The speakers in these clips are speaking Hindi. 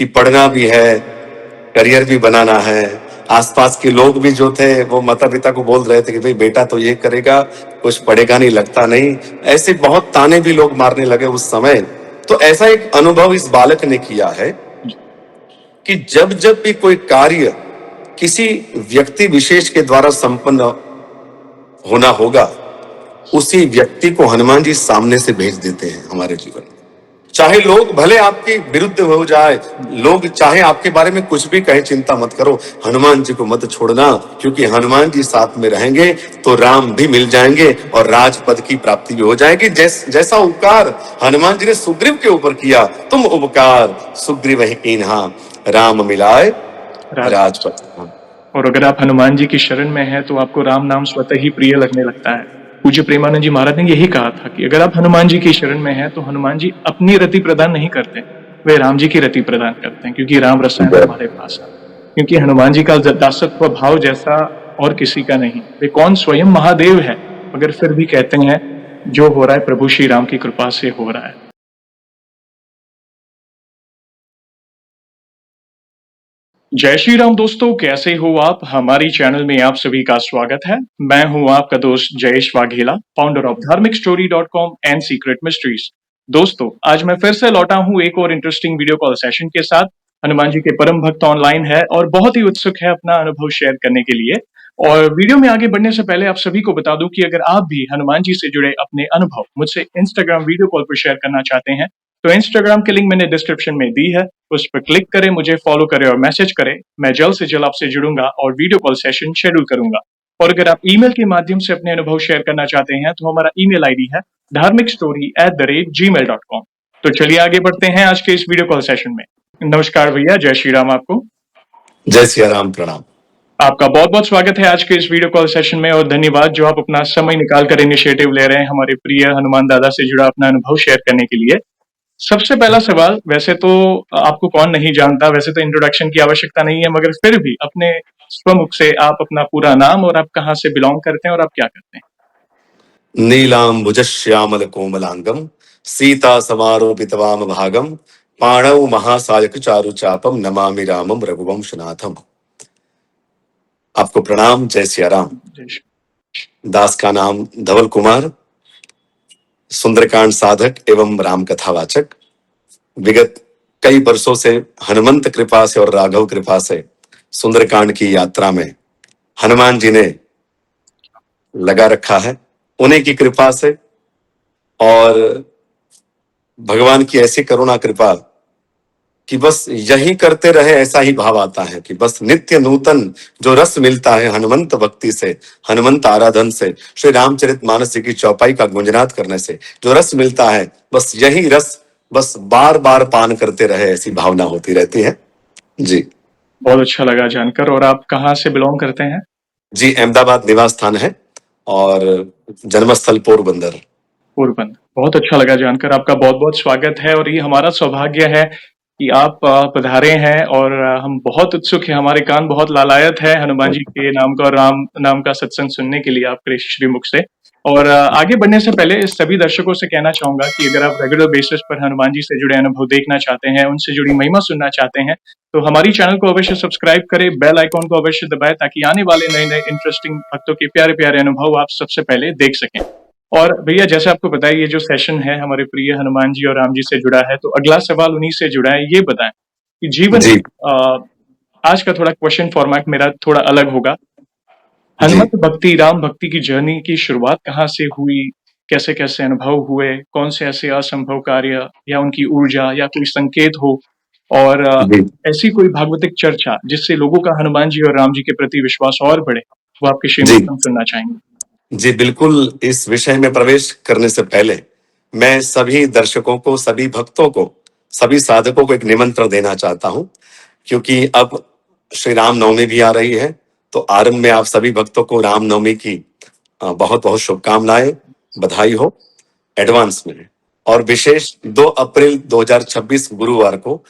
कि पढ़ना भी है, करियर भी बनाना है। आसपास के लोग भी जो थे वो माता पिता को बोल रहे थे कि भाई बेटा तो ये करेगा, कुछ पढ़ेगा नहीं, लगता नहीं। ऐसे बहुत ताने भी लोग मारने लगे उस समय। तो ऐसा एक अनुभव इस बालक ने किया है कि जब जब भी कोई कार्य किसी व्यक्ति विशेष के द्वारा संपन्न होना होगा, उसी व्यक्ति को हनुमान जी सामने से भेज देते हैं हमारे जीवन में। चाहे लोग भले आपके विरुद्ध हो जाए, लोग चाहे आपके बारे में कुछ भी कहे, चिंता मत करो, हनुमान जी को मत छोड़ना, क्योंकि हनुमान जी साथ में रहेंगे तो राम भी मिल जाएंगे और राजपद की प्राप्ति भी हो जाएगी। जैसा उपकार हनुमान जी ने सुग्रीव के ऊपर किया, तुम उपकार सुग्रीव ही कीन्हा, राम मिलाए राजपद। और अगर आप हनुमान जी की शरण में हैं तो आपको राम नाम स्वतः ही प्रिय लगने लगता है। पूज्य प्रेमानंद जी महाराज ने यही कहा था कि अगर आप हनुमान जी की शरण में हैं तो हनुमान जी अपनी रति प्रदान नहीं करते, वे राम जी की रति प्रदान करते हैं, क्योंकि राम रसायन हमारे पास है। क्योंकि हनुमान जी का दासत्व भाव जैसा और किसी का नहीं। वे कौन स्वयं महादेव है, मगर फिर भी कहते हैं जो हो रहा है प्रभु श्री राम की कृपा से हो रहा है। जय श्री राम दोस्तों, कैसे हो आप? हमारी चैनल में आप सभी का स्वागत है। मैं हूं आपका दोस्त जयेश वाघेला, फाउंडर ऑफ धार्मिकस्टोरी.com एंड सीक्रेट मिस्ट्रीज। दोस्तों, आज मैं फिर से लौटा हूं एक और इंटरेस्टिंग वीडियो कॉल सेशन के साथ। हनुमान जी के परम भक्त ऑनलाइन है और बहुत ही उत्सुक है अपना अनुभव शेयर करने के लिए। और वीडियो में आगे बढ़ने से पहले आप सभी को बता दूं कि अगर आप भी हनुमान जी से जुड़े अपने अनुभव मुझसे इंस्टाग्राम वीडियो कॉल पर शेयर करना चाहते हैं तो इंस्टाग्राम की लिंक मैंने डिस्क्रिप्शन में दी है, उस पर क्लिक करें, मुझे फॉलो करें और मैसेज करें। मैं जल्द से जल्द आपसे जुड़ूंगा और वीडियो कॉल सेशन शेड्यूल करूंगा। और अगर आप ईमेल के माध्यम से अपने अनुभव शेयर करना चाहते हैं तो हमारा ईमेल आईडी है dharmikstory@gmail.com। तो चलिए आगे बढ़ते हैं आज के इस वीडियो कॉल सेशन में। नमस्कार भैया, जय श्री राम आपको। जय श्री राम, प्रणाम। आपका बहुत बहुत स्वागत है आज के इस वीडियो कॉल सेशन में और धन्यवाद जो आप अपना समय निकाल कर इनिशिएटिव ले रहे हैं हमारे प्रिय हनुमान दादा से जुड़ा अपना अनुभव शेयर करने के लिए। सबसे पहला सवाल, वैसे तो आपको कौन नहीं जानता, वैसे तो इंट्रोडक्शन की आवश्यकता नहीं है, मगर फिर भी अपने स्वमुख से आप अपना पूरा नाम और आप कहाँ से बिलोंग करते हैं और आप क्या करते हैं। नीलाम्बुजश्यामल कोमलांगम सीता समारोपित वाम भागम पाणौ महासायक चारु चापम नमामि रामम रघुवंशनाथम। आपको प्रणाम, जय सिया राम। दास का नाम धवल कुमार, सुंदरकांड साधक एवं राम कथावाचक। विगत कई वर्षों से हनुमंत कृपा से और राघव कृपा से सुंदरकांड की यात्रा में हनुमान जी ने लगा रखा है। उन्हीं की कृपा से और भगवान की ऐसी करुणा कृपा कि बस यही करते रहे, ऐसा ही भाव आता है कि बस नित्य नूतन जो रस मिलता है हनुमंत भक्ति से, हनुमंत आराधन से, श्री रामचरितमानस जी की चौपाई का गुंजनाद करने से जो रस मिलता है, बस यही रस बस बार बार पान करते रहे, ऐसी भावना होती रहती है जी। बहुत अच्छा लगा जानकर। और आप कहाँ से बिलोंग करते हैं? जी, अहमदाबाद निवास स्थान है और जन्मस्थल पोरबंदर। पोरबंदर, बहुत अच्छा लगा जानकर। आपका बहुत बहुत स्वागत है और ये हमारा सौभाग्य है कि आप पधारे हैं और हम बहुत उत्सुक हैं, हमारे कान बहुत लालायत है हनुमान जी के नाम का और राम नाम का सत्संग सुनने के लिए आपके श्रीमुख से। और आगे बढ़ने से पहले सभी दर्शकों से कहना चाहूंगा कि अगर आप रेगुलर बेसिस पर हनुमान जी से जुड़े अनुभव देखना चाहते हैं, उनसे जुड़ी महिमा सुनना चाहते हैं, तो हमारी चैनल को अवश्य सब्सक्राइब करें, बेल आइकॉन को अवश्य दबाएं ताकि आने वाले नए नए इंटरेस्टिंग भक्तों के प्यारे प्यारे अनुभव आप सबसे पहले देख सकें। और भैया, जैसे आपको पता है ये जो सेशन है हमारे प्रिय हनुमान जी और राम जी से जुड़ा है, तो अगला सवाल उन्हीं से जुड़ा है। ये बताएं कि जीवन आज का थोड़ा क्वेश्चन फॉर्मेट मेरा थोड़ा अलग होगा। हनुमत भक्ति, राम भक्ति की जर्नी की शुरुआत कहाँ से हुई, कैसे कैसे अनुभव हुए, कौन से ऐसे असंभव कार्य या उनकी ऊर्जा या कोई संकेत हो, और ऐसी कोई भागवतिक चर्चा जिससे लोगों का हनुमान जी और राम जी के प्रति विश्वास और बढ़े, वो आपके श्रीमुख हम सुनना चाहेंगे। जी बिल्कुल। इस विषय में प्रवेश करने से पहले मैं सभी दर्शकों को, सभी भक्तों को, सभी साधकों को एक निमंत्रण देना चाहता हूं, क्योंकि अब श्री राम नवमी भी आ रही है। तो आरंभ में आप सभी भक्तों को राम नवमी की बहुत बहुत शुभकामनाएं, बधाई हो एडवांस में। और विशेष 2 अप्रैल 2026 गुरुवार को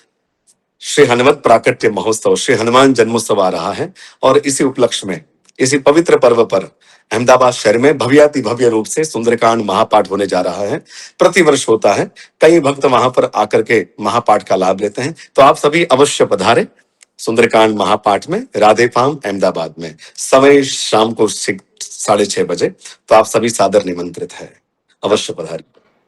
श्री हनुमत प्राकट्य महोत्सव, श्री हनुमान जन्मोत्सव आ रहा है और इसी उपलक्ष्य में इसी पवित्र पर्व पर अहमदाबाद शहर में भव्याति भव्य रूप से सुंदरकांड महापाठ होने जा रहा है। प्रतिवर्ष होता है, कई भक्त वहां पर आकर के महापाठ का लाभ लेते हैं। तो आप सभी अवश्य पधारे सुंदरकांड महापाठ में, राधे फार्म अहमदाबाद में, समय शाम को 6:30 बजे। तो आप सभी सादर निमंत्रित है, अवश्य पधारें।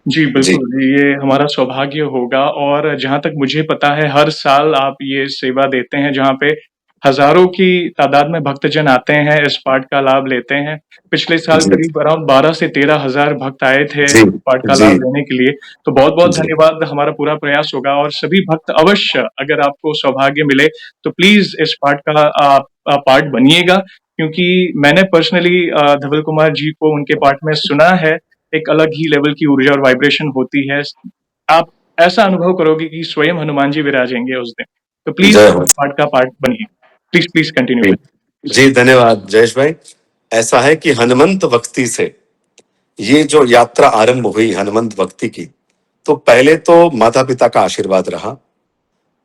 जी, बिल्कुल, ये हमारा सौभाग्य होगा और जहाँ तक मुझे पता है हर साल आप ये सेवा देते हैं जहाँ पे हज़ारों की तादाद में भक्तजन आते हैं, इस पाठ का लाभ लेते हैं। पिछले साल जी करीब अराउंड 12 से 13 हज़ार भक्त आए थे जी पाठ का जी लाभ लेने के लिए। तो बहुत-बहुत जी धन्यवाद, हमारा पूरा प्रयास होगा और सभी भक्त अवश्य अगर आपको सौभाग्य मिले तो प्लीज़ इस पाठ का आप पार्ट बनिएगा क्योंकि मैंने पर्सनली धवल कुमार जी को उनके पाठ में सुना है। एक अलग ही लेवल की ऊर्जा और वाइब्रेशन होती है। आप ऐसा अनुभव करोगे कि स्वयं हनुमान जी विराजेंगे उस दिन। तो प्लीज़ जय इस हो। पाठ का पार्ट बनिए। प्लीज़ कंटिन्यू जी करिए। जी, धन्यवाद जयेश भाई। ऐसा है कि हनुमंत भक्ति से ये जो यात्रा आरंभ हुई हनुमंत भक्ति की, तो पहले तो माता पिता का आशीर्वाद रहा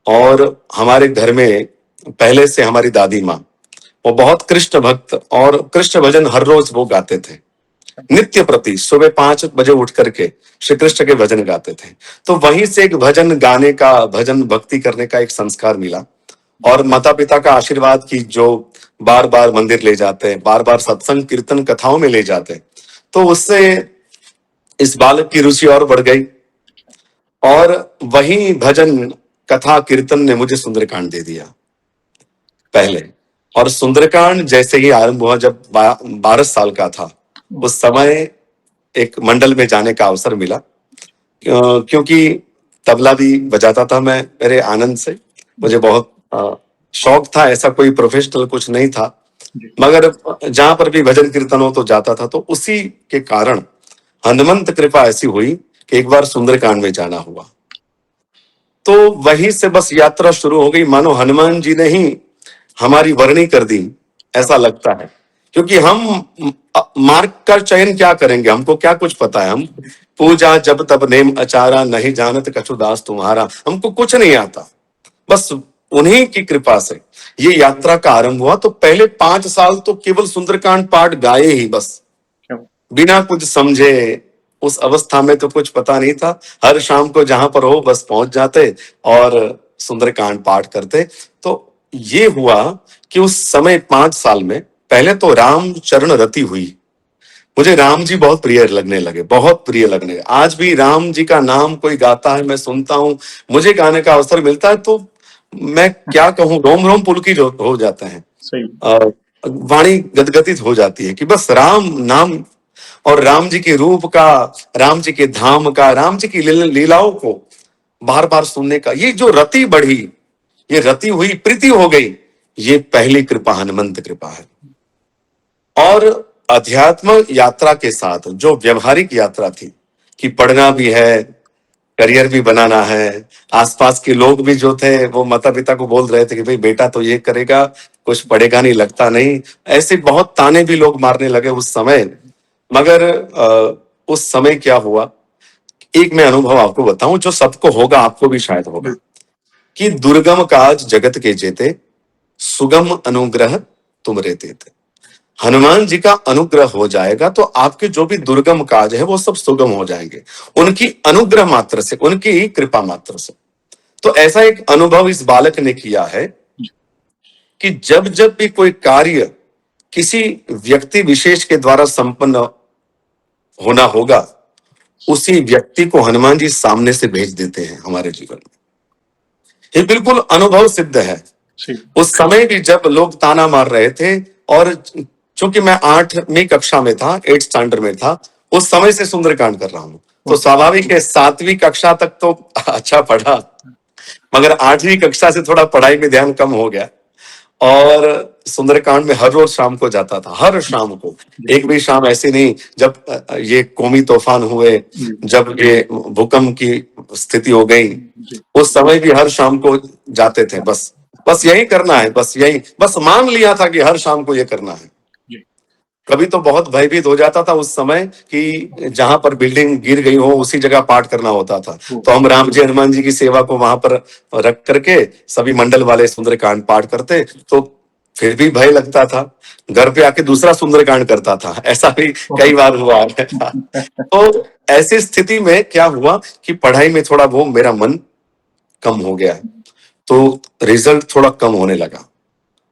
और हमारे घर में पहले से हमारी दादी माँ वो बहुत कृष्ण भक्त और कृष्ण भजन हर रोज वो गाते थे। नित्य प्रति सुबह 5 बजे उठ करके श्री कृष्ण के भजन गाते थे। तो वहीं से एक भजन गाने का, भजन भक्ति करने का एक संस्कार मिला और माता पिता का आशीर्वाद की जो बार बार मंदिर ले जाते हैं, बार बार सत्संग कीर्तन कथाओं में ले जाते हैं, तो उससे इस बालक की रुचि और बढ़ गई और वही भजन कथा कीर्तन ने मुझे सुंदरकांड दे दिया पहले। और सुंदरकांड जैसे ही आरंभ हुआ, जब 12 साल का था, उस समय एक मंडल में जाने का अवसर मिला क्योंकि तबला भी बजाता था मैं मेरे आनंद से। मुझे बहुत शौक था, ऐसा कोई प्रोफेशनल कुछ नहीं था, मगर जहां पर भी भजन कीर्तन हो तो जाता था। तो उसी के कारण हनुमंत कृपा ऐसी हुई कि एक बार सुंदरकांड में जाना हुआ। तो वहीं से बस यात्रा शुरू हो गई, मानो हनुमान जी ने ही हमारी वरणी कर दी, ऐसा लगता है। क्योंकि हम मार्ग का चयन क्या करेंगे, हमको क्या कुछ पता है। हम पूजा जब तब नेम अचारा, नहीं जानत कछु दास तुम्हारा, हमको कुछ नहीं आता। बस उन्हीं की कृपा से ये यात्रा का आरंभ हुआ। तो पहले 5 साल तो केवल सुंदरकांड पाठ गाए ही, बस बिना कुछ समझे। उस अवस्था में तो कुछ पता नहीं था, हर शाम को जहां पर हो बस पहुंच जाते और सुंदरकांड पाठ करते। तो ये हुआ कि उस समय 5 साल में पहले तो राम चरण रति हुई। मुझे राम जी बहुत प्रिय लगने लगे, बहुत प्रिय लगने लगे। आज भी राम जी का नाम कोई गाता है, मैं सुनता हूं, मुझे गाने का अवसर मिलता है तो मैं क्या कहूं, रोम रोम पुलकित हो जाते हैं। वाणी गदगदित हो जाती है कि बस राम नाम और राम जी के रूप का, राम जी के धाम का, राम जी की लीलाओं को बार बार सुनने का, ये जो रति बढ़ी, ये रति हुई, प्रीति हो गई, ये पहली कृपा हनुमंत कृपा है। और अध्यात्म यात्रा के साथ जो व्यवहारिक यात्रा थी कि पढ़ना भी है, करियर भी बनाना है, आसपास के लोग भी जो थे वो माता पिता को बोल रहे थे कि भाई बेटा तो ये करेगा, कुछ पढ़ेगा नहीं, लगता नहीं। ऐसे बहुत ताने भी लोग मारने लगे उस समय। मगर उस समय क्या हुआ, एक मैं अनुभव आपको बताऊं जो सबको होगा, आपको भी शायद होगा, कि दुर्गम काज जगत के जेते, सुगम अनुग्रह तुमरे देते। हनुमान जी का अनुग्रह हो जाएगा तो आपके जो भी दुर्गम काज है वो सब सुगम हो जाएंगे, उनकी अनुग्रह मात्र से, उनकी कृपा मात्र से। तो ऐसा एक अनुभव इस बालक ने किया है कि जब जब भी कोई कार्य किसी व्यक्ति विशेष के द्वारा संपन्न होना होगा, उसी व्यक्ति को हनुमान जी सामने से भेज देते हैं हमारे जीवन में। ये बिल्कुल अनुभव सिद्ध है। उस समय भी जब लोग ताना मार रहे थे, और चूंकि मैं 8वीं कक्षा में था, 8th स्टैंडर्ड में था, उस समय से सुंदरकांड कर रहा हूं, तो स्वाभाविक है 7वीं कक्षा तक तो अच्छा पढ़ा, मगर 8वीं कक्षा से थोड़ा पढ़ाई में ध्यान कम हो गया। और सुंदरकांड में हर रोज शाम को जाता था, हर शाम को। एक भी शाम ऐसी नहीं, जब ये कौमी तूफान हुए, जब ये भूकंप की स्थिति हो गई, उस समय भी हर शाम को जाते थे। बस यही करना है, बस मान लिया था कि हर शाम को ये करना है। कभी तो बहुत भयभीत हो जाता था उस समय कि जहां पर बिल्डिंग गिर गई हो उसी जगह पाठ करना होता था। तो हम राम जी हनुमान जी की सेवा को वहां पर रख करके सभी मंडल वाले सुंदरकांड पाठ करते। तो फिर भी भय लगता था, घर पे आके दूसरा सुंदरकांड करता था, ऐसा भी कई बार हुआ है। तो ऐसी स्थिति में क्या हुआ कि पढ़ाई में थोड़ा वो मेरा मन कम हो गया, तो रिजल्ट थोड़ा कम होने लगा।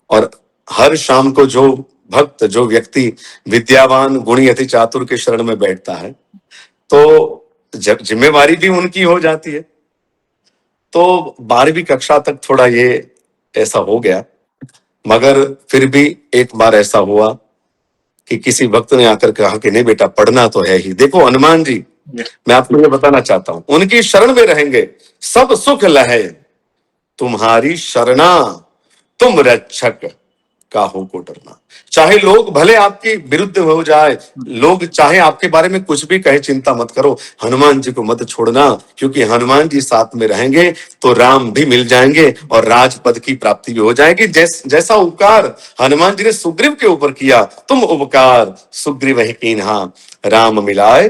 और हर शाम को जो भक्त, जो व्यक्ति विद्यावान गुणी अति चातुर के शरण में बैठता है, तो जब जिम्मेवारी भी उनकी हो जाती है, तो 12वीं कक्षा तक थोड़ा ये ऐसा हो गया। मगर फिर भी एक बार ऐसा हुआ कि किसी भक्त ने आकर कहा कि नहीं बेटा, पढ़ना तो है ही। देखो हनुमान जी, मैं आपको ये बताना चाहता हूं, उनकी शरण में रहेंगे सब सुख लहे, तुम्हारी शरणा तुम रक्षक, काहो को डरना। चाहे लोग भले आपके विरुद्ध हो जाए, लोग चाहे आपके बारे में कुछ भी कहे, चिंता मत करो, हनुमान जी को मत छोड़ना, क्योंकि हनुमान जी साथ में रहेंगे तो राम भी मिल जाएंगे और राजपद की प्राप्ति भी हो जाएगी। जैसा उपकार हनुमान जी ने सुग्रीव के ऊपर किया, तुम उपकार सुग्रीव ही कीन्हा, राम मिलाए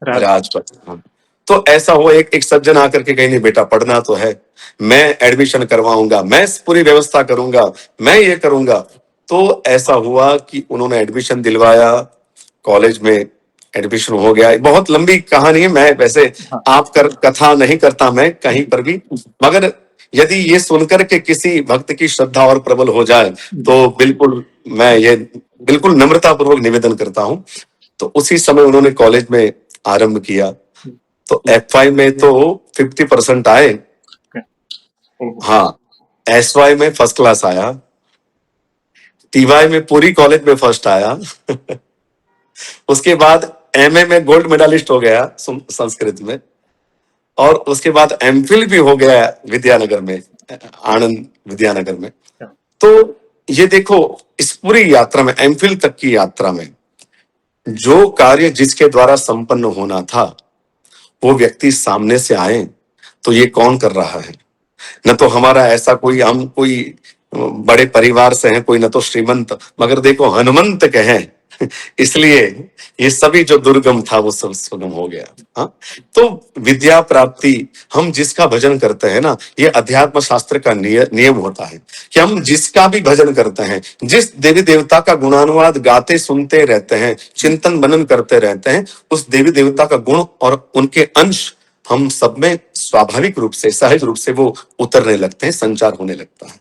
राजपद। तो ऐसा हो, एक सज्जन आकर के कहीं, नहीं बेटा पढ़ना तो है, मैं एडमिशन करवाऊंगा, मैं पूरी व्यवस्था करूंगा, मैं ये करूंगा। तो ऐसा हुआ कि उन्होंने एडमिशन दिलवाया, कॉलेज में एडमिशन हो गया। बहुत लंबी कहानी है, मैं वैसे आप कथा नहीं करता मैं कहीं पर भी, मगर यदि ये सुनकर के किसी भक्त की श्रद्धा और प्रबल हो जाए तो बिल्कुल मैं ये बिल्कुल नम्रता पूर्वक निवेदन करता हूं। तो उसी समय उन्होंने कॉलेज में आरंभ किया, तो F5 में तो 50% आए, हाँ, SY में फर्स्ट क्लास आया, TY में पूरी कॉलेज में फर्स्ट आया। उसके बाद MA में गोल्ड मेडलिस्ट हो गया संस्कृत में, और उसके बाद MPhil भी हो गया विद्यानगर में, आनंद विद्यानगर में। तो ये देखो, इस पूरी यात्रा में, MPhil तक की यात्रा में, जो कार्य जिसके द्वारा संपन्न होना था, वो व्यक्ति सामने से आए तो ये कौन कर रहा है। न तो हमारा ऐसा कोई, हम कोई बड़े परिवार से हैं, कोई न तो श्रीमंत, मगर देखो हनुमंत कहें, इसलिए ये सभी जो दुर्गम था वो सब सुगम हो गया। हाँ, तो विद्या प्राप्ति, हम जिसका भजन करते हैं ना, ये अध्यात्म शास्त्र का नियम होता है कि हम जिसका भी भजन करते हैं, जिस देवी देवता का गुणानुवाद गाते सुनते रहते हैं, चिंतन मनन करते रहते हैं, उस देवी देवता का गुण और उनके अंश हम सब में स्वाभाविक रूप से, सहज रूप से वो उतरने लगते हैं, संचार होने लगता है।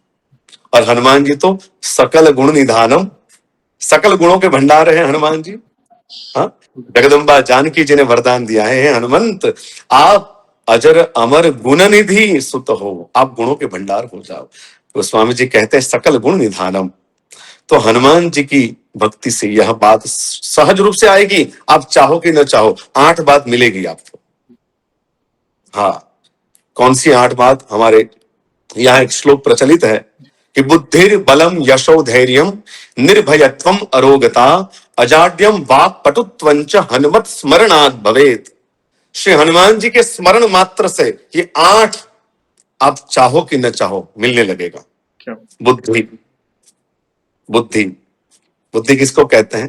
और हनुमान जी तो सकल गुण निधानम, सकल गुणों के भंडार है हनुमान जी। हाँ, जगदम्बा जानकी जी ने वरदान दिया है, हनुमंत आप अजर अमर गुण निधि सुत हो, आप गुणों के भंडार हो जाओ। तो स्वामी जी कहते हैं सकल गुण निधानम। तो हनुमान जी की भक्ति से यह बात सहज रूप से आएगी, आप चाहो कि न चाहो, 8 बात मिलेगी आपको। हाँ, कौन सी 8 बात? हमारे यहाँ एक श्लोक प्रचलित है कि बुद्धिर बलम यशो धैर्यम निर्भयत्वम अरोगता अजाड्यम वाक् पटुत्वंच हनुमत स्मरणात् भवेत। श्री हनुमान जी के स्मरण मात्र से ये 8 आप चाहो कि न चाहो मिलने लगेगा। बुद्धि, बुद्धि, बुद्धि किसको कहते हैं?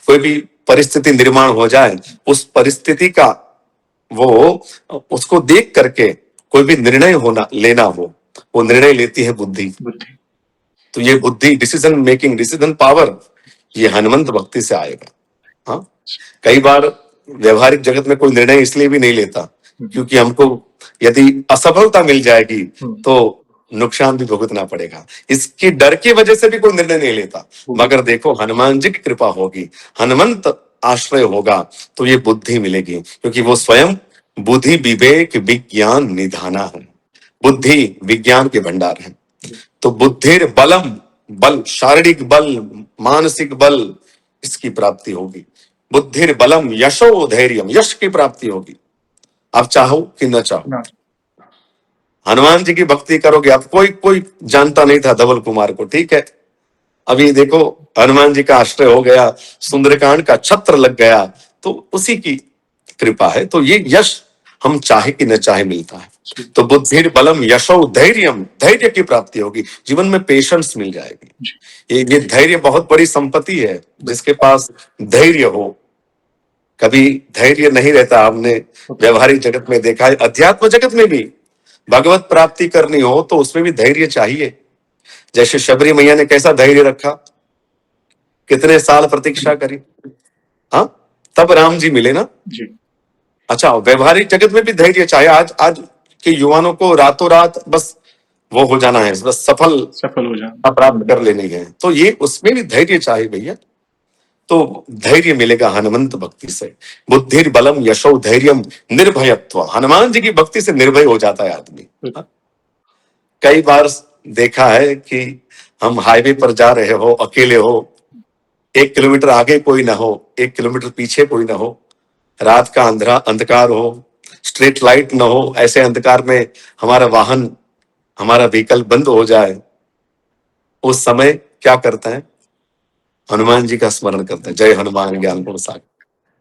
कोई भी परिस्थिति निर्माण हो जाए, उस परिस्थिति का वो उसको देख करके कोई भी निर्णय होना लेना हो, वो निर्णय लेती है बुद्धि। तो ये बुद्धि, डिसीजन मेकिंग, डिसीजन पावर, ये हनुमंत भक्ति से आएगा। हाँ, कई बार व्यवहारिक जगत में कोई निर्णय इसलिए भी नहीं लेता क्योंकि हमको यदि असफलता मिल जाएगी तो नुकसान भी भुगतना पड़ेगा, इसके डर की वजह से भी कोई निर्णय नहीं लेता। मगर देखो हनुमान जी की कृपा होगी, हनुमंत आश्रय होगा तो ये बुद्धि मिलेगी, क्योंकि वो स्वयं बुद्धि विवेक विज्ञान निधाना है। बुद्धि विज्ञान के भंडार है। तो बुद्धिर बलम, बल, शारीरिक बल, मानसिक बल, इसकी प्राप्ति होगी। बुद्धिर बलम यशो धैर्यम, यश की प्राप्ति होगी, आप चाहो कि न चाहो। हनुमान जी की भक्ति करोगे आप। कोई जानता नहीं था धवल कुमार को, ठीक है, अभी देखो हनुमान जी का आश्रय हो गया, सुंदरकांड का छत्र लग गया, तो उसी की कृपा है। तो ये यश हम चाहे कि न चाहे मिलता है। तो बुद्धिर बलम यशो धैर्यम, धैर्य की प्राप्ति होगी, जीवन में पेशेंस मिल जाएगी। ये धैर्य बहुत बड़ी संपत्ति है, जिसके पास धैर्य हो। कभी धैर्य नहीं रहता, हमने व्यवहारिक जगत में देखा है, अध्यात्म जगत में भी भगवत प्राप्ति करनी हो तो उसमें भी धैर्य चाहिए। जैसे शबरी मैया ने कैसा धैर्य रखा, कितने साल प्रतीक्षा करी, हाँ, तब राम जी मिले ना। जी, अच्छा, व्यवहारिक जगत में भी धैर्य चाहिए। आज आज के युवाओं को रातों रात बस वो हो जाना है, बस सफल सफल हो जाना। प्राप्त कर लेनी है, तो ये उसमें भी धैर्य चाहिए भैया। तो धैर्य मिलेगा हनुमंत भक्ति से। बुद्धिर बलम यशो धैर्यम निर्भयत्व। हनुमान जी की भक्ति से निर्भय हो जाता है आदमी। कई बार देखा है कि हम हाईवे पर जा रहे हो, अकेले हो, 1 किलोमीटर आगे कोई ना हो, 1 किलोमीटर पीछे कोई ना हो, रात का अंधकार हो, स्ट्रीट लाइट ना हो, ऐसे अंधकार में हमारा वाहन, हमारा व्हीकल बंद हो जाए, उस समय क्या करते हैं? हनुमान जी का स्मरण करते हैं, जय हनुमान ज्ञान गुण सागर।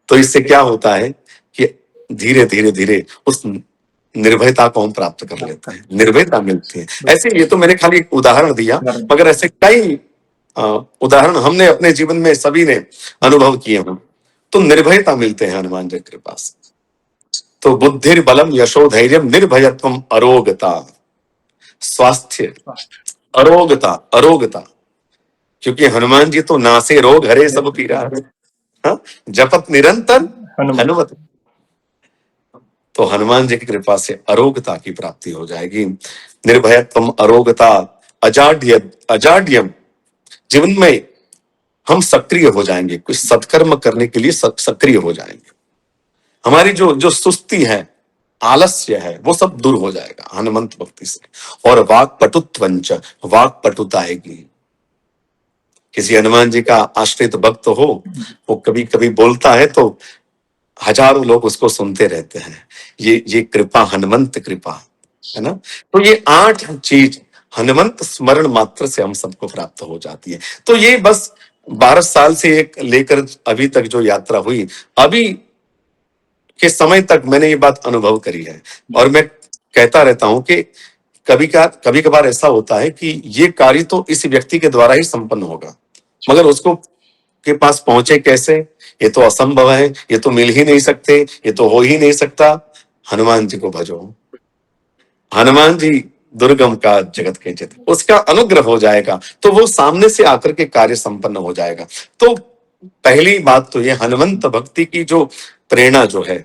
तो इससे क्या होता है कि धीरे धीरे धीरे उस निर्भयता को हम प्राप्त कर लेते हैं, निर्भयता मिलती है। ऐसे, ये तो मैंने खाली एक उदाहरण दिया, मगर ऐसे कई उदाहरण हमने अपने जीवन में सभी ने अनुभव किए हैं। तो निर्भयता मिलते हैं हनुमान जी की कृपा से। तो बुद्धिर बलम यशो धैर्यम निर्भयत्वम अरोगता, स्वास्थ्य, अरोगता, अरोगता, क्योंकि हनुमान जी तो नासे रोग हरे सब पीरा, हाँ? जपत निरंतर हनुमत। तो हनुमान जी की कृपा से अरोगता की प्राप्ति हो जाएगी। निर्भयत्वम अरोगता अजाड्य, अजाड्यम, जीवन में हम सक्रिय हो जाएंगे, कुछ सत्कर्म करने के लिए सक्रिय हो जाएंगे। हमारी जो जो सुस्ती है, आलस्य है, वो सब दूर हो जाएगा हनुमंत भक्ति से। और वाक पटुत्वंच, वाक पटुता आएगी। किसी हनुमान जी का आश्रित भक्त हो, वो कभी कभी बोलता है तो हजारों लोग उसको सुनते रहते हैं। ये कृपा, हनुमंत कृपा है ना। तो ये 8 चीज हनुमंत स्मरण मात्र से हम सबको प्राप्त हो जाती है। तो ये बस 12 साल से एक लेकर अभी तक जो यात्रा हुई, अभी के समय तक मैंने ये बात अनुभव करी है। और मैं कहता रहता हूं कि कभी कभार ऐसा होता है कि ये कार्य तो इस व्यक्ति के द्वारा ही संपन्न होगा, मगर उसको के पास पहुंचे कैसे, ये तो असंभव है, ये तो मिल ही नहीं सकते, ये तो हो ही नहीं सकता। हनुमान जी को भजो, हनुमान जी दुर्गम का जगत के चित, उसका अनुग्रह हो जाएगा, तो वो सामने से आकर के कार्य संपन्न हो जाएगा। तो पहली बात तो ये हनुमंत भक्ति की जो प्रेरणा जो है,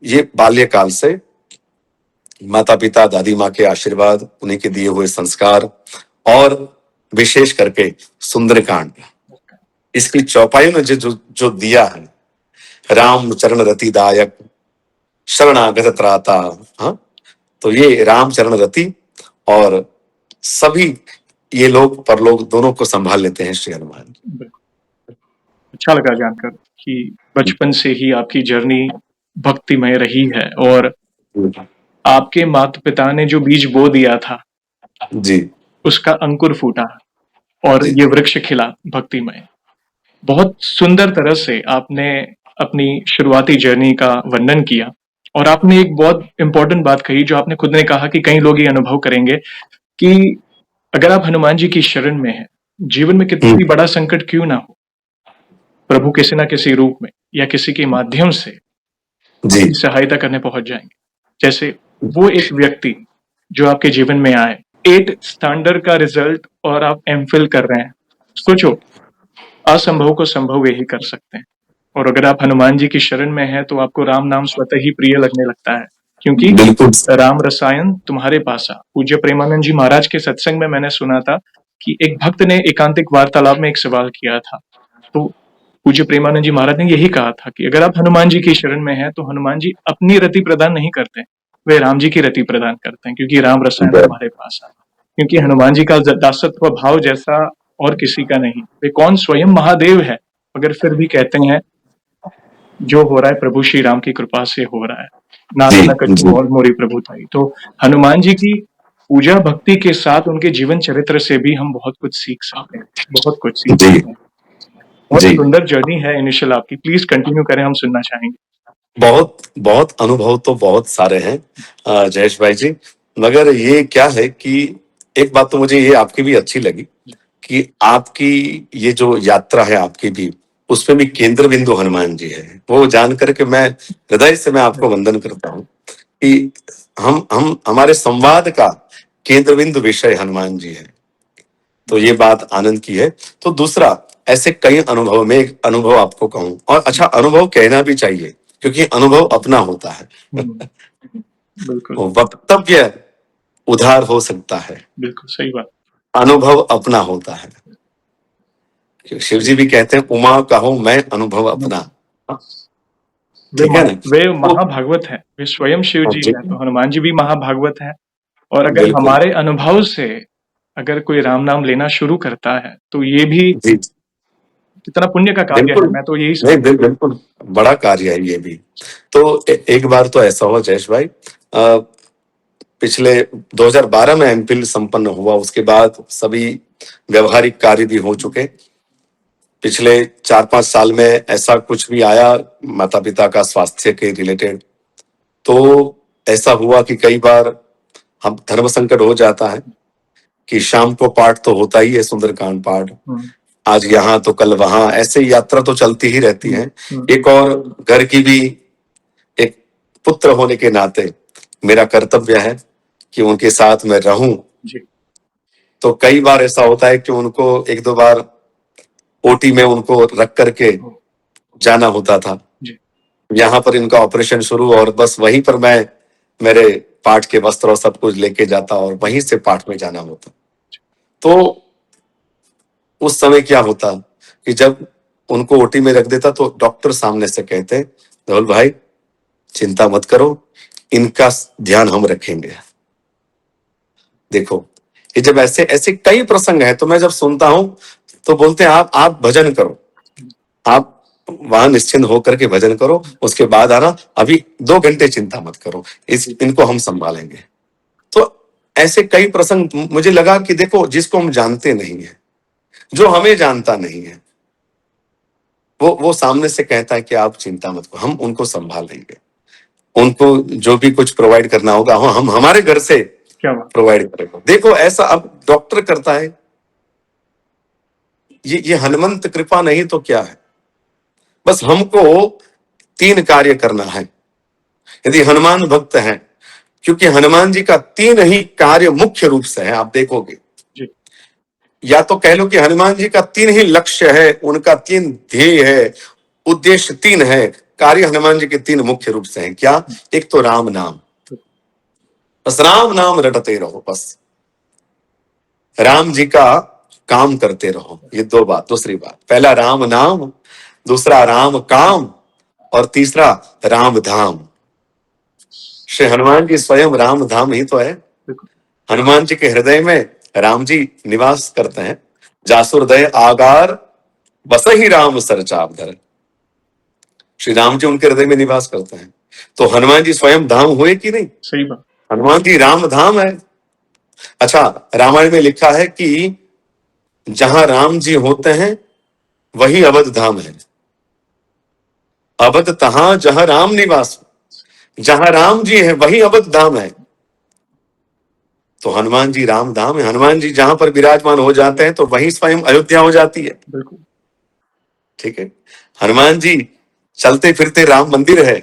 ये बाल्यकाल से माता पिता दादी माँ के आशीर्वाद, उन्हीं के दिए हुए संस्कार, और विशेष करके सुंदरकांड, इसकी चौपाई में जो दिया है, राम चरण रति दायक शरणागत त्राता, हाँ, तो ये राम चरण रति, और सभी ये लोग परलोक दोनों को संभाल लेते हैं श्री हनुमान। अच्छा लगा जानकर कि बचपन से ही आपकी जर्नी भक्तिमय रही है, और आपके माता पिता ने जो बीज बो दिया था जी, उसका अंकुर फूटा और ये वृक्ष खिला भक्तिमय। बहुत सुंदर तरह से आपने अपनी शुरुआती जर्नी का वर्णन किया, और आपने एक बहुत इंपॉर्टेंट बात कही जो आपने खुद ने कहा कि कई लोग ये अनुभव करेंगे कि अगर आप हनुमान जी की शरण में हैं, जीवन में कितना भी बड़ा संकट क्यों ना हो, प्रभु किसी ना किसी रूप में या किसी के माध्यम से आपकी सहायता करने पहुंच जाएंगे। जैसे वो एक व्यक्ति जो आपके जीवन में आए, 8 स्टैंडर्ड का रिजल्ट और आप एमफिल कर रहे हैं। सोचो, असंभव को संभव यही कर सकते हैं। और अगर आप हनुमान जी की शरण में हैं तो आपको राम नाम स्वतः ही प्रिय लगने लगता है, क्योंकि राम रसायन तुम्हारे पास आ। पूज्य प्रेमानंद जी महाराज के सत्संग में मैंने सुना था कि एक भक्त ने एकांतिक वार्तालाप में एक सवाल किया था, तो पूज्य प्रेमानंद जी महाराज ने यही कहा था कि अगर आप हनुमान जी की शरण में हैं तो हनुमान जी अपनी रति प्रदान नहीं करते, वे राम जी की रति प्रदान करते हैं, क्योंकि राम रसायन तुम्हारे पास आ। क्योंकि हनुमान जी का दासत्व भाव जैसा और किसी का नहीं। वे कौन, स्वयं महादेव है, मगर फिर भी कहते हैं जो हो रहा है प्रभु श्री राम की कृपा से हो रहा है, नाना कछु और मोरी प्रभुताई। तो हनुमान जी की पूजा भक्ति के साथ उनके जीवन चरित्र से भी हम बहुत कुछ सीख सकते हैं, बहुत कुछ सीख सकते हैं। बहुत सुंदर जर्नी है इनिशियल आपकी, प्लीज कंटिन्यू करें, हम सुनना चाहेंगे। बहुत बहुत अनुभव तो बहुत सारे हैं जयेश भाई जी, मगर ये क्या है कि एक बात तो मुझे ये आपकी भी अच्छी लगी कि आपकी ये जो यात्रा है आपकी भी, उसमें भी केंद्र बिंदु हनुमान जी है। वो जान करके मैं हृदय से मैं आपको वंदन करता हूँ कि हम हमारे संवाद का केंद्र बिंदु विषय हनुमान जी है। तो ये बात आनंद की है। तो दूसरा, ऐसे कई अनुभव में एक अनुभव आपको कहूं, और अच्छा अनुभव कहना भी चाहिए क्योंकि अनुभव अपना होता है। बिल्कुल वक्तव्य उधार हो सकता है, बिल्कुल सही बात। अनुभव अपना होता है। शिव जी भी कहते हैं उमा कहो मैं अनुभव अपना। वे ठीक है ना? वे महाभागवत है, वे स्वयं शिव जी जी, है, तो हनुमान जी भी महाभागवत है। और अगर बिल्कुल हमारे अनुभव से अगर कोई राम नाम लेना शुरू करता है तो ये भी जी, कितना पुण्य का कार्य है, बिल्कुल। मैं तो यही नहीं, समझता बिल्कुल बड़ा कार्य है ये भी। तो एक बार तो ऐसा हुआ जयेश भाई, पिछले 2012 में एमफिल संपन्न हुआ, उसके बाद सभी व्यवहारिक कार्य भी हो चुके। पिछले 4-5 साल में ऐसा कुछ भी आया माता पिता का स्वास्थ्य के रिलेटेड, तो ऐसा हुआ कि कई बार हम धर्म संकट हो जाता है कि शाम को पाठ तो होता ही है, सुंदरकांड पाठ, हूँ। आज यहाँ तो कल वहां, ऐसे यात्रा तो चलती ही रहती है। एक और घर की भी, एक पुत्र होने के नाते मेरा कर्तव्य है कि उनके साथ मैं रहूं। जी तो कई बार ऐसा होता है कि उनको 1-2 बार ओटी में उनको रख करके जाना होता था। जी यहाँ पर इनका ऑपरेशन शुरू, और बस वहीं पर मैं मेरे पाठ के वस्त्र और सब कुछ लेके जाता और वहीं से पाठ में जाना होता। तो उस समय क्या होता कि जब उनको ओटी में रख देता तो डॉक्टर सामने से कहते, राहुल भाई चिंता मत करो, इनका ध्यान हम रखेंगे। देखो, कि जब ऐसे ऐसे कई प्रसंग हैं तो मैं जब सुनता हूं तो बोलते हैं आप भजन करो, आप वहां निश्चिंत होकर के भजन करो, उसके बाद आना, अभी 2 घंटे चिंता मत करो, इनको हम संभालेंगे। तो ऐसे कई प्रसंग मुझे लगा कि देखो, जिसको हम जानते नहीं है, जो हमें जानता नहीं है, वो सामने से कहता है कि आप चिंता मत करो, हम उनको संभाल लेंगे, उनको जो भी कुछ प्रोवाइड करना होगा हम हमारे घर से क्या बात। प्रोवाइड करेगा। देखो ऐसा अब डॉक्टर करता है, ये हनुमंत कृपा नहीं तो क्या है। बस हमको 3 कार्य करना है यदि हनुमान भक्त हैं, क्योंकि हनुमान जी का 3 ही कार्य मुख्य रूप से है, आप देखोगे। जी या तो कह लो कि हनुमान जी का 3 ही लक्ष्य है, उनका 3 ध्येय है, उद्देश्य 3 है, कार्य हनुमान जी के 3 मुख्य रूप से हैं। क्या? एक तो राम नाम, बस राम नाम रटते रहो, बस राम जी का काम करते रहो। ये 2 बात। दूसरी बात, पहला राम नाम, दूसरा राम काम, और तीसरा राम धाम। श्री हनुमान जी स्वयं राम धाम ही तो है। बिल्कुल हनुमान जी के हृदय में राम जी निवास करते हैं। जासु हृदय आगार बसहि राम सर चापधर। श्री राम जी उनके हृदय में निवास करते हैं। तो हनुमान जी स्वयं धाम हुए कि नहीं? सही बात। हनुमान जी राम धाम है। अच्छा, रामायण में लिखा है कि जहां राम जी होते हैं वही अवध धाम है। अवध तहां जहां राम निवास, जहां राम जी है वही अवध धाम है। तो हनुमान जी राम धाम है। हनुमान जी जहां पर विराजमान हो जाते हैं तो वहीं स्वयं अयोध्या हो जाती है। बिल्कुल ठीक है, हनुमान जी चलते फिरते राम मंदिर है।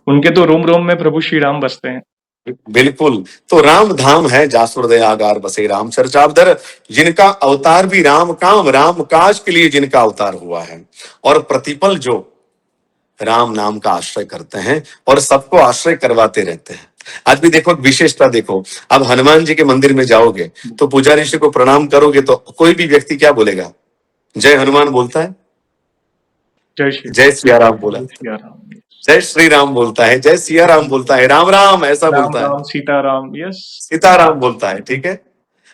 उनके तो रोम रोम में प्रभु श्री राम बसते हैं। बिल्कुल, तो राम धाम है। जासु हृदय आगार बसे राम चर्चावधर, जिनका अवतार भी राम काम राम काज के लिए जिनका अवतार हुआ है, और प्रतिपल जो राम नाम का आश्रय करते हैं और सबको आश्रय करवाते रहते हैं। आज भी देखो, विशेषता देखो, अब हनुमान जी के मंदिर में जाओगे तो पुजारी जी को प्रणाम करोगे तो कोई भी व्यक्ति क्या बोलेगा? जय हनुमान बोलता है, जय श्री जय सिया राम बोला, जय सिया राम। जय श्री राम बोलता है, जय सिया राम बोलता है, राम राम ऐसा राम बोलता है, राम सीता राम। यस सीताराम बोलता है। ठीक है।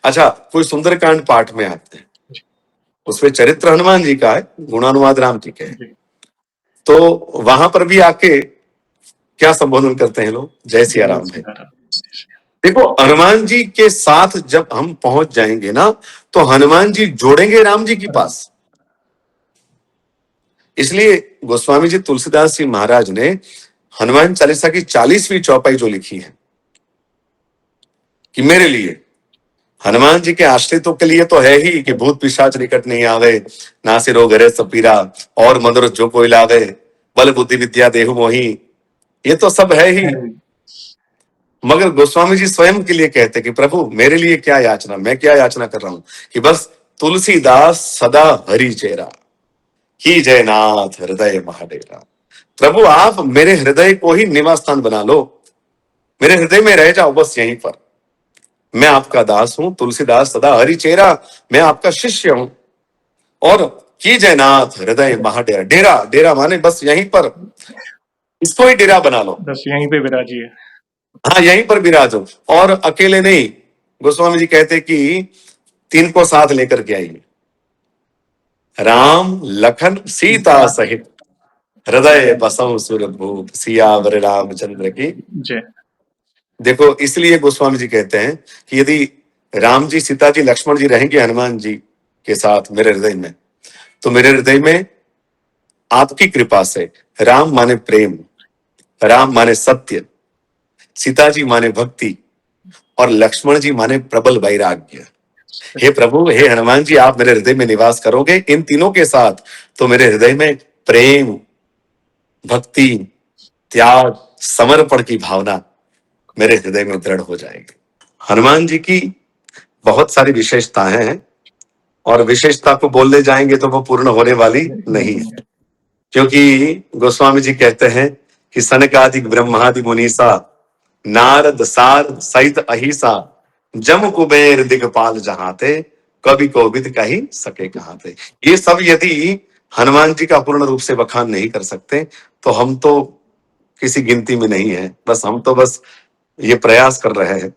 अच्छा, कोई सुंदरकांड पाठ में आते हैं, उसमें चरित्र हनुमान जी का है, गुणानुवाद राम जी के है। जी तो वहां पर भी आके क्या संबोधन करते हैं लोग? जय सिया जय राम है। सिया राम। देखो, हनुमान जी के साथ जब हम पहुंच जाएंगे ना तो हनुमान जी जोड़ेंगे राम जी के पास। इसलिए गोस्वामी जी तुलसीदास जी महाराज ने हनुमान चालीसा की 40वीं चौपाई जो लिखी है कि मेरे लिए, हनुमान जी के आश्रितों के लिए तो है ही कि भूत पिशाच निकट नहीं आवे, नासे रोग हरे सपीरा, और मनोरथ जो कोई लावे, बल बुद्धि विद्या देहु मोही, ये तो सब है ही। मगर गोस्वामी जी स्वयं के लिए कहते कि प्रभु मेरे लिए क्या याचना, मैं क्या याचना कर रहा हूं कि बस तुलसीदास सदा हरि चेरा ही जयनाथ हृदय महाडेरा। प्रभु आप मेरे हृदय को ही निवास स्थान बना लो, मेरे हृदय में रह जाओ बस यहीं पर। मैं आपका दास हूं, तुलसीदास सदा हरि चेरा, मैं आपका शिष्य हूं। और की जयनाथ हृदय महाडेरा, डेरा डेरा माने बस यहीं पर, इसको ही डेरा बना लो, बस यहीं पे विराजिए। हाँ यहीं पर विराजो। और अकेले नहीं, गोस्वामी जी कहते कि 3 को साथ लेकर के आइए, राम लखन सीता सहित हृदय बसहु सुरभूप सियावर रामचंद्र की। जय। देखो इसलिए गोस्वामी जी कहते हैं कि यदि राम जी, सीता जी, लक्ष्मण जी रहेंगे हनुमान जी के साथ मेरे हृदय में, तो मेरे हृदय में आपकी कृपा से राम माने प्रेम, राम माने सत्य, सीता जी माने भक्ति, और लक्ष्मण जी माने प्रबल वैराग्य। हे प्रभु, हे हनुमान जी, आप मेरे हृदय में निवास करोगे इन तीनों के साथ, तो मेरे हृदय में प्रेम, भक्ति, त्याग, समर्पण की भावना मेरे हृदय में दृढ़ हो जाएगी। हनुमान जी की बहुत सारी विशेषताएं हैं, और विशेषता को बोलने जाएंगे तो वो पूर्ण होने वाली नहीं है, क्योंकि गोस्वामी जी कहते हैं कि सनकादिक ब्रह्मादि मुनीसा नारद सार सहित अहिसा जम कुबेर दिगपाल जहां थे कवि कोविद कही सके कहां थे। ये सब यदि हनुमान जी का पूर्ण रूप से बखान नहीं कर सकते तो हम तो किसी गिनती में नहीं है, हम तो बस ये प्रयास कर रहे हैं।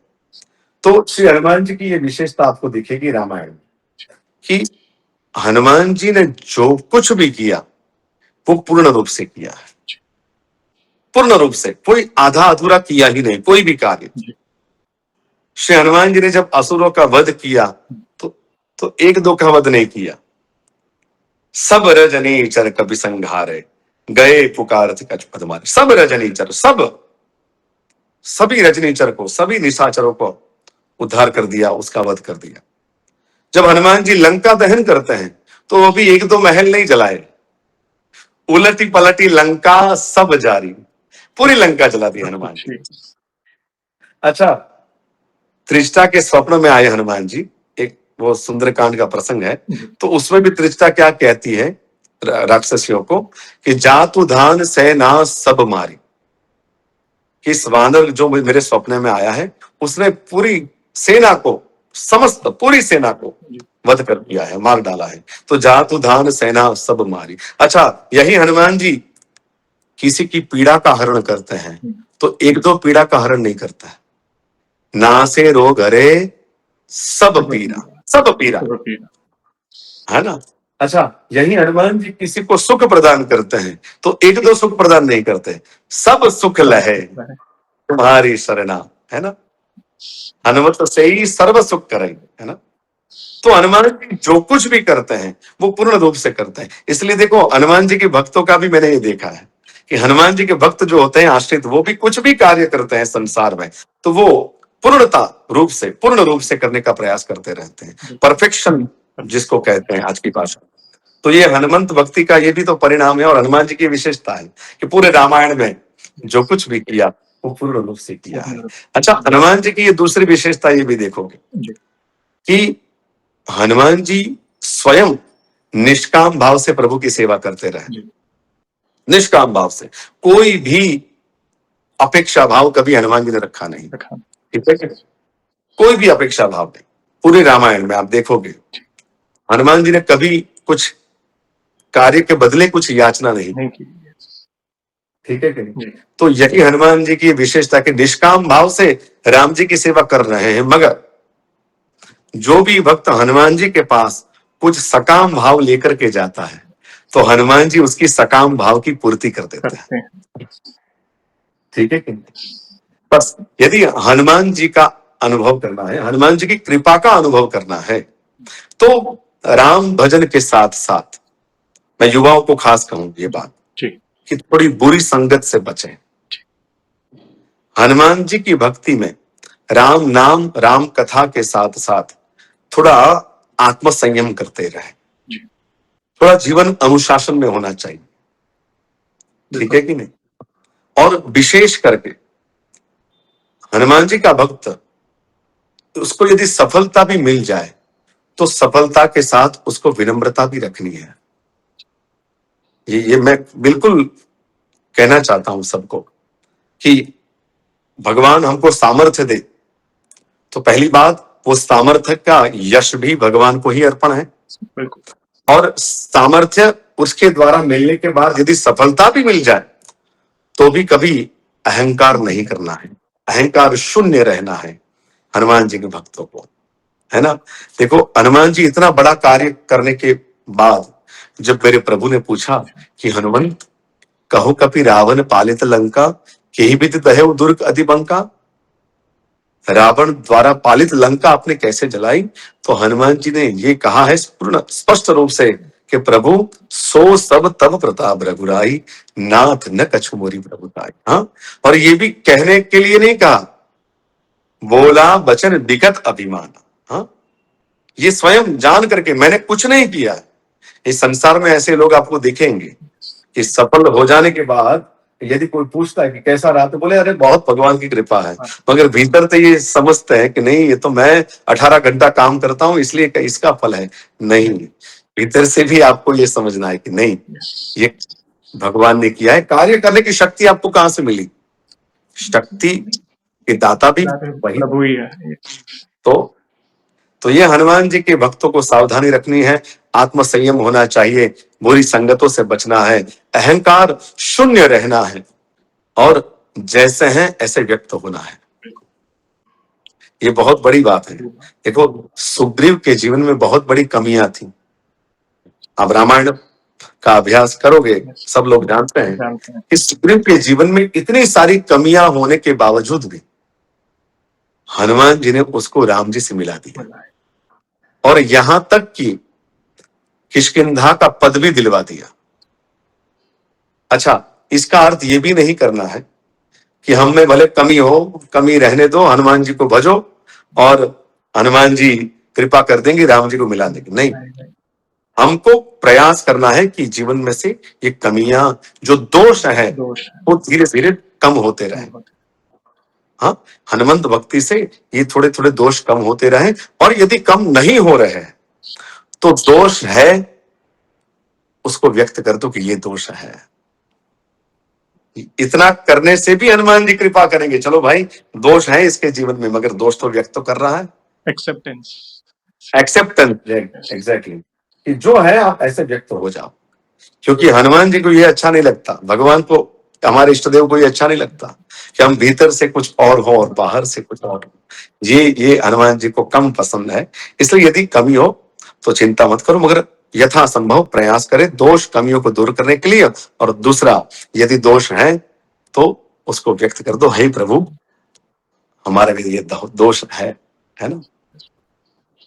तो श्री हनुमान जी की ये विशेषता आपको दिखेगी रामायण में कि हनुमान जी ने जो कुछ भी किया वो पूर्ण रूप से किया है, पूर्ण रूप से, कोई आधा अधूरा किया ही नहीं कोई भी कार्य। श्री हनुमान जी ने जब असुरों का वध किया तो 1-2 का वध नहीं किया, सब रजनीचर कभी संघारे गए पुकारत कछ पद मारे। सब रजनीचर, सभी रजनीचर को, सभी निशाचरों को उद्धार कर दिया, उसका वध कर दिया। जब हनुमान जी लंका दहन करते हैं तो वो भी 1-2 महल नहीं जलाए, उलटी पलटी लंका सब जारी, पूरी लंका जला दी हनुमान जी। अच्छा, त्रिष्टा के स्वप्न में आए हनुमान जी, एक वो सुंदरकांड का प्रसंग है, तो उसमें भी त्रिष्टा क्या कहती है राक्षसियों को कि जातु धान सेना सब मारी, कि इस वानर जो मेरे स्वप्न में आया है उसने पूरी सेना को, समस्त पूरी सेना को वध कर दिया है, मार डाला है। तो जातु धान सेना सब मारी। अच्छा, यही हनुमान जी किसी की पीड़ा का हरण करते हैं तो 1-2 पीड़ा का हरण नहीं करता है, ना से रोग हरे सब पीड़ा, सब पीड़ा, है ना। अच्छा, यही हनुमान जी किसी को सुख प्रदान करते हैं तो 1-2 सुख प्रदान नहीं करते, सब सुख लहे तुम्हारी शरणा, है ना। हनुमत से ही सर्व सुख करेंगे, है ना। तो हनुमान जी जो कुछ भी करते हैं वो पूर्ण रूप से करते हैं। इसलिए देखो हनुमान जी के भक्तों का भी मैंने ये देखा है कि हनुमान जी के भक्त जो होते हैं आश्रित, वो भी कुछ भी कार्य करते हैं संसार में तो वो पूर्ण रूप से करने का प्रयास करते रहते हैं, परफेक्शन जिसको कहते हैं आज की भाषा। तो ये हनुमंत भक्ति का ये भी तो परिणाम है, और हनुमान जी की विशेषता है कि पूरे रामायण में जो कुछ भी किया वो पूर्ण रूप से किया है। अच्छा, हनुमान जी की ये दूसरी विशेषता ये भी देखोगे कि हनुमान जी स्वयं निष्काम भाव से प्रभु की सेवा करते रहे, निष्काम भाव से, कोई भी अपेक्षा भाव कभी हनुमान जी ने रखा नहीं, ठीक है, कोई भी अपेक्षा भाव नहीं। पूरे रामायण में आप देखोगे हनुमान जी ने कभी कुछ कार्य के बदले कुछ याचना नहीं की, ठीक है कि नहीं। तो यही हनुमान जी की विशेषता कि निष्काम भाव से राम जी की सेवा कर रहे हैं, मगर जो भी भक्त हनुमान जी के पास कुछ सकाम भाव लेकर के जाता है तो हनुमान जी उसकी सकाम भाव की पूर्ति कर देते हैं, ठीक है कि नहीं। बस यदि हनुमान जी का अनुभव करना है, हनुमान जी की कृपा का अनुभव करना है, तो राम भजन के साथ साथ मैं युवाओं को खास कहूं ये बात कि थोड़ी बुरी संगत से बचें। हनुमान जी की भक्ति में राम नाम, राम कथा के साथ साथ थोड़ा आत्म संयम करते रहे, थोड़ा जीवन अनुशासन में होना चाहिए, ठीक है कि नहीं। और विशेष करके हनुमान जी का भक्त, उसको यदि सफलता भी मिल जाए तो सफलता के साथ उसको विनम्रता भी रखनी है। ये मैं बिल्कुल कहना चाहता हूं सबको कि भगवान हमको सामर्थ्य दे तो पहली बात, वो सामर्थ्य का यश भी भगवान को ही अर्पण है। बिल्कुल। और सामर्थ्य उसके द्वारा मिलने के बाद यदि सफलता भी मिल जाए तो भी कभी अहंकार नहीं करना है, अहंकार शून्य रहना है हनुमान जी के भक्तों को, है ना। देखो हनुमान जी इतना बड़ा कार्य करने के बाद जब मेरे प्रभु ने पूछा कि हनुमंत कहो कपि रावण पालित लंका केहि विद दहेउ दुर्ग अति बंका, रावण द्वारा पालित लंका आपने कैसे जलाई, तो हनुमान जी ने ये कहा है पूर्ण स्पष्ट रूप से कि प्रभु सो सब तब प्रताप रघुराई नाथ न कछु मोरी प्रभुताई। हाँ, और ये भी कहने के लिए नहीं कहा, बोला वचन विगत अभिमान। हाँ, ये स्वयं जान करके मैंने कुछ नहीं किया। इस संसार में ऐसे लोग आपको दिखेंगे कि सफल हो जाने के बाद यदि कोई पूछता है कि कैसा रहा तो बोले अरे बहुत भगवान की कृपा है, मगर भीतर तो ये समझते हैं कि नहीं ये तो मैं 18 घंटा काम करता हूं इसलिए इसका फल है। नहीं, भीतर से भी आपको ये समझना है कि नहीं, ये भगवान ने किया है। कार्य करने की शक्ति आपको कहां से मिली, शक्ति के दाता भी वही प्रभु ही है। तो ये हनुमान जी के भक्तों को सावधानी रखनी है, आत्म संयम होना चाहिए, बुरी संगतों से बचना है, अहंकार शून्य रहना है और जैसे हैं ऐसे व्यक्त होना है। ये बहुत बड़ी बात है। देखो सुग्रीव के जीवन में बहुत बड़ी कमियां थी। आप रामायण का अभ्यास करोगे सब लोग जानते हैं कि सुग्रीव के जीवन में इतनी सारी कमियां होने के बावजूद भी हनुमान जी ने उसको राम जी से मिला दिया और यहां तक कि किष्किंधा का पद भी दिलवा दिया। अच्छा, इसका अर्थ ये भी नहीं करना है कि हम में भले कमी हो, कमी रहने दो, हनुमान जी को भजो और हनुमान जी कृपा कर देंगे, राम जी को मिला देंगे। नहीं, हमको प्रयास करना है कि जीवन में से ये कमियां जो दोष हैं वो धीरे धीरे कम होते रहे। हाँ, हनुमंत भक्ति से ये थोड़े थोड़े दोष कम होते रहे और यदि कम नहीं हो रहे हैं तो दोष है उसको व्यक्त कर दो कि ये दोष है। इतना करने से भी हनुमान जी कृपा करेंगे, चलो भाई दोष है इसके जीवन में मगर दोष तो व्यक्त तो कर रहा है। एक्सेप्टेंस एग्जैक्टली, कि जो है आप ऐसे व्यक्त हो जाओ, क्योंकि हनुमान जी को ये अच्छा नहीं लगता, भगवान को हमारे इष्ट देव को ये अच्छा नहीं लगता कि हम भीतर से कुछ और हो और बाहर से कुछ और हो। ये हनुमान जी को कम पसंद है। इसलिए यदि कमी हो तो चिंता मत करो, मगर यथासंभव प्रयास करें दोष कमियों को दूर करने के लिए। और दूसरा, यदि दोष है तो उसको व्यक्त कर दो, हे प्रभु हमारे में ये दोष है ना।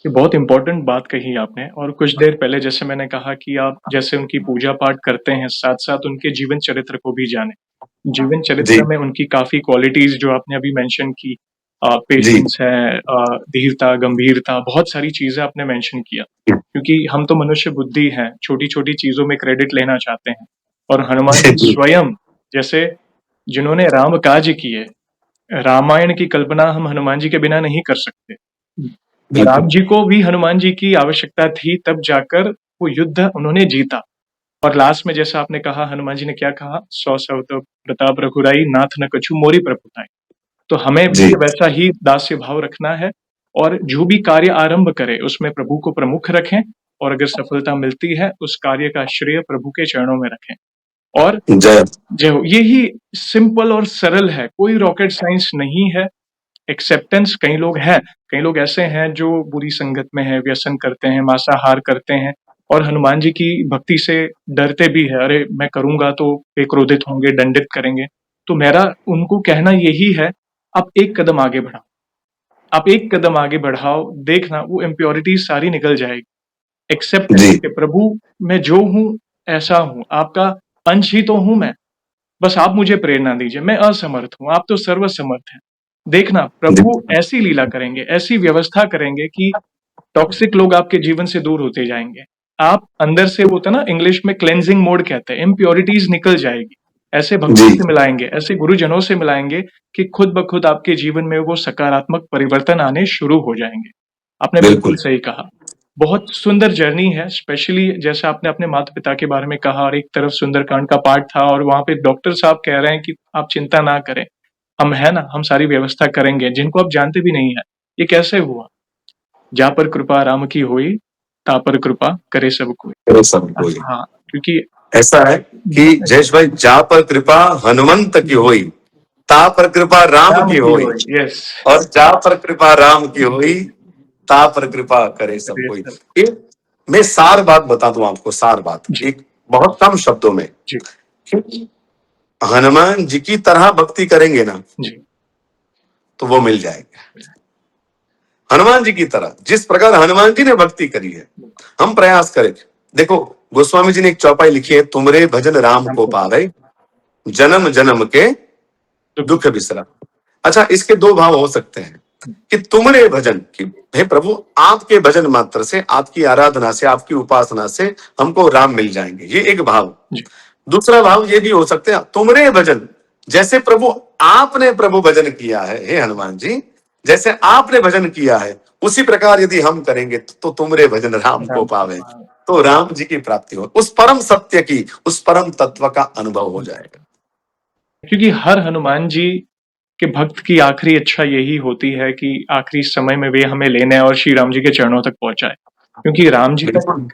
ये बहुत इंपॉर्टेंट बात कही आपने। और कुछ देर पहले जैसे मैंने कहा कि आप जैसे उनकी पूजा पाठ करते हैं, साथ साथ उनके जीवन चरित्र को भी जाने। जीवन चरित्र में उनकी काफी क्वालिटीज जो आपने अभी मेंशन की, पेशेंस है, धीरता, गंभीरता, बहुत सारी चीजें आपने मेंशन किया। क्योंकि हम तो मनुष्य बुद्धि हैं, छोटी छोटी चीजों में क्रेडिट लेना चाहते हैं। और हनुमान जी स्वयं जैसे जिन्होंने राम काज किए, रामायण की कल्पना हम हनुमान जी के बिना नहीं कर सकते। राम जी को भी हनुमान जी की आवश्यकता थी, तब जाकर वो युद्ध उन्होंने जीता। और लास्ट में जैसा आपने कहा, हनुमान जी ने क्या कहा, सौ सौ तो प्रताप रघुराई नाथ न कछु मोरी प्रभुताई। तो हमें भी वैसा ही दास्य भाव रखना है और जो भी कार्य आरंभ करे उसमें प्रभु को प्रमुख रखें और अगर सफलता मिलती है उस कार्य का श्रेय प्रभु के चरणों में रखें। और जो यही सिंपल और सरल है, कोई रॉकेट साइंस नहीं है। एक्सेप्टेंस, कई लोग हैं, कई लोग ऐसे हैं जो बुरी संगत में है, व्यसन करते हैं, मांसाहार करते हैं और हनुमान जी की भक्ति से डरते भी है, अरे मैं करूंगा तो वे क्रोधित होंगे, दंडित करेंगे। तो मेरा उनको कहना यही है, आप एक कदम आगे बढ़ाओ, आप एक कदम आगे बढ़ाओ, देखना वो इम्प्योरिटी सारी निकल जाएगी। एक्सेप्टेंस के प्रभु मैं जो हूं ऐसा हूं, आपका अंश ही तो हूं मैं, बस आप मुझे प्रेरणा दीजिए, मैं असमर्थ हूं, आप तो सर्वसमर्थ हैं। देखना प्रभु ऐसी लीला करेंगे, ऐसी व्यवस्था करेंगे कि टॉक्सिक लोग आपके जीवन से दूर होते जाएंगे। आप अंदर से, वो होता है ना इंग्लिश में क्लेंजिंग मोड कहते हैं, इम्प्योरिटीज निकल जाएगी। ऐसे भक्तों जी, से मिलाएँगे, ऐसे गुरुजनों से मिलाएँगे कि खुद ब खुद आपके जीवन में वो सकारात्मक परिवर्तन आने शुरू हो जाएँगे। आपने बिल्कुल बिल्कुल। सही कहा। बहुत सुंदर जर्नी है, स्पेशली जैसे आपने अपने माता-पिता के बारे में कहा और एक तरफ सुंदरकांड का पाठ था और वहाँ पे डॉक्टर साहब कह रहे हैं कि आप चिंता ना करें, हम हैं ना, हम सारी व्यवस्था करेंगे, जिनको आप जानते भी नहीं हैं। ये कैसे हुआ? जा पर कृपा राम की होई, ता पर कृपा करे सब कोई। वो सब कोई हाँ, क्योंकि ऐसा है कि जयेश भाई, जा पर कृपा हनुमंत की होई, ता पर कृपा राम राम की की होई, होई, यस। और जा पर कृपा राम की हुई, ता पर कृपा करे सब अरे कोई। सर, ये मैं सार बात बता दूं आपको, सार बात जी, एक बहुत कम शब्दों में, जी, कि हनुमान जी की तरह भक्ति करेंगे ना जी, तो वो मिल जाएगा। हनुमान जी की तरह जिस प्रकार हनुमान जी ने भक्ति करी है, हम प्रयास करें। देखो, गोस्वामी जी ने एक चौपाई लिखी है, तुमरे भजन राम को हमको पावे, जन्म जन्म के दुःख दुख बिसरा। अच्छा, इसके दो भाव हो सकते हैं कि तुमरे भजन, कि हे प्रभु, आपके भजन मात्र से, आपकी आराधना से, आपकी उपासना से हमको राम मिल जाएंगे, ये एक भाव। जी, दूसरा भाव ये भी हो सकते हैं, तुमरे भजन, जैसे प्रभु आपने प्रभु भजन किया है, हे हनुमान जी, जैसे आपने भजन किया है उसी प्रकार यदि हम करेंगे तो तुमरे भजन राम को राम पावे, तो राम जी की प्राप्ति हो, उस परम सत्य की, उस परम तत्व का अनुभव हो जाएगा। क्योंकि हर हनुमान जी के भक्त की आखिरी इच्छा यही होती है कि आखिरी समय में वे हमें लेने और श्री राम जी के चरणों तक पहुँचाएँ। क्योंकि राम जी तक बिल्कुल,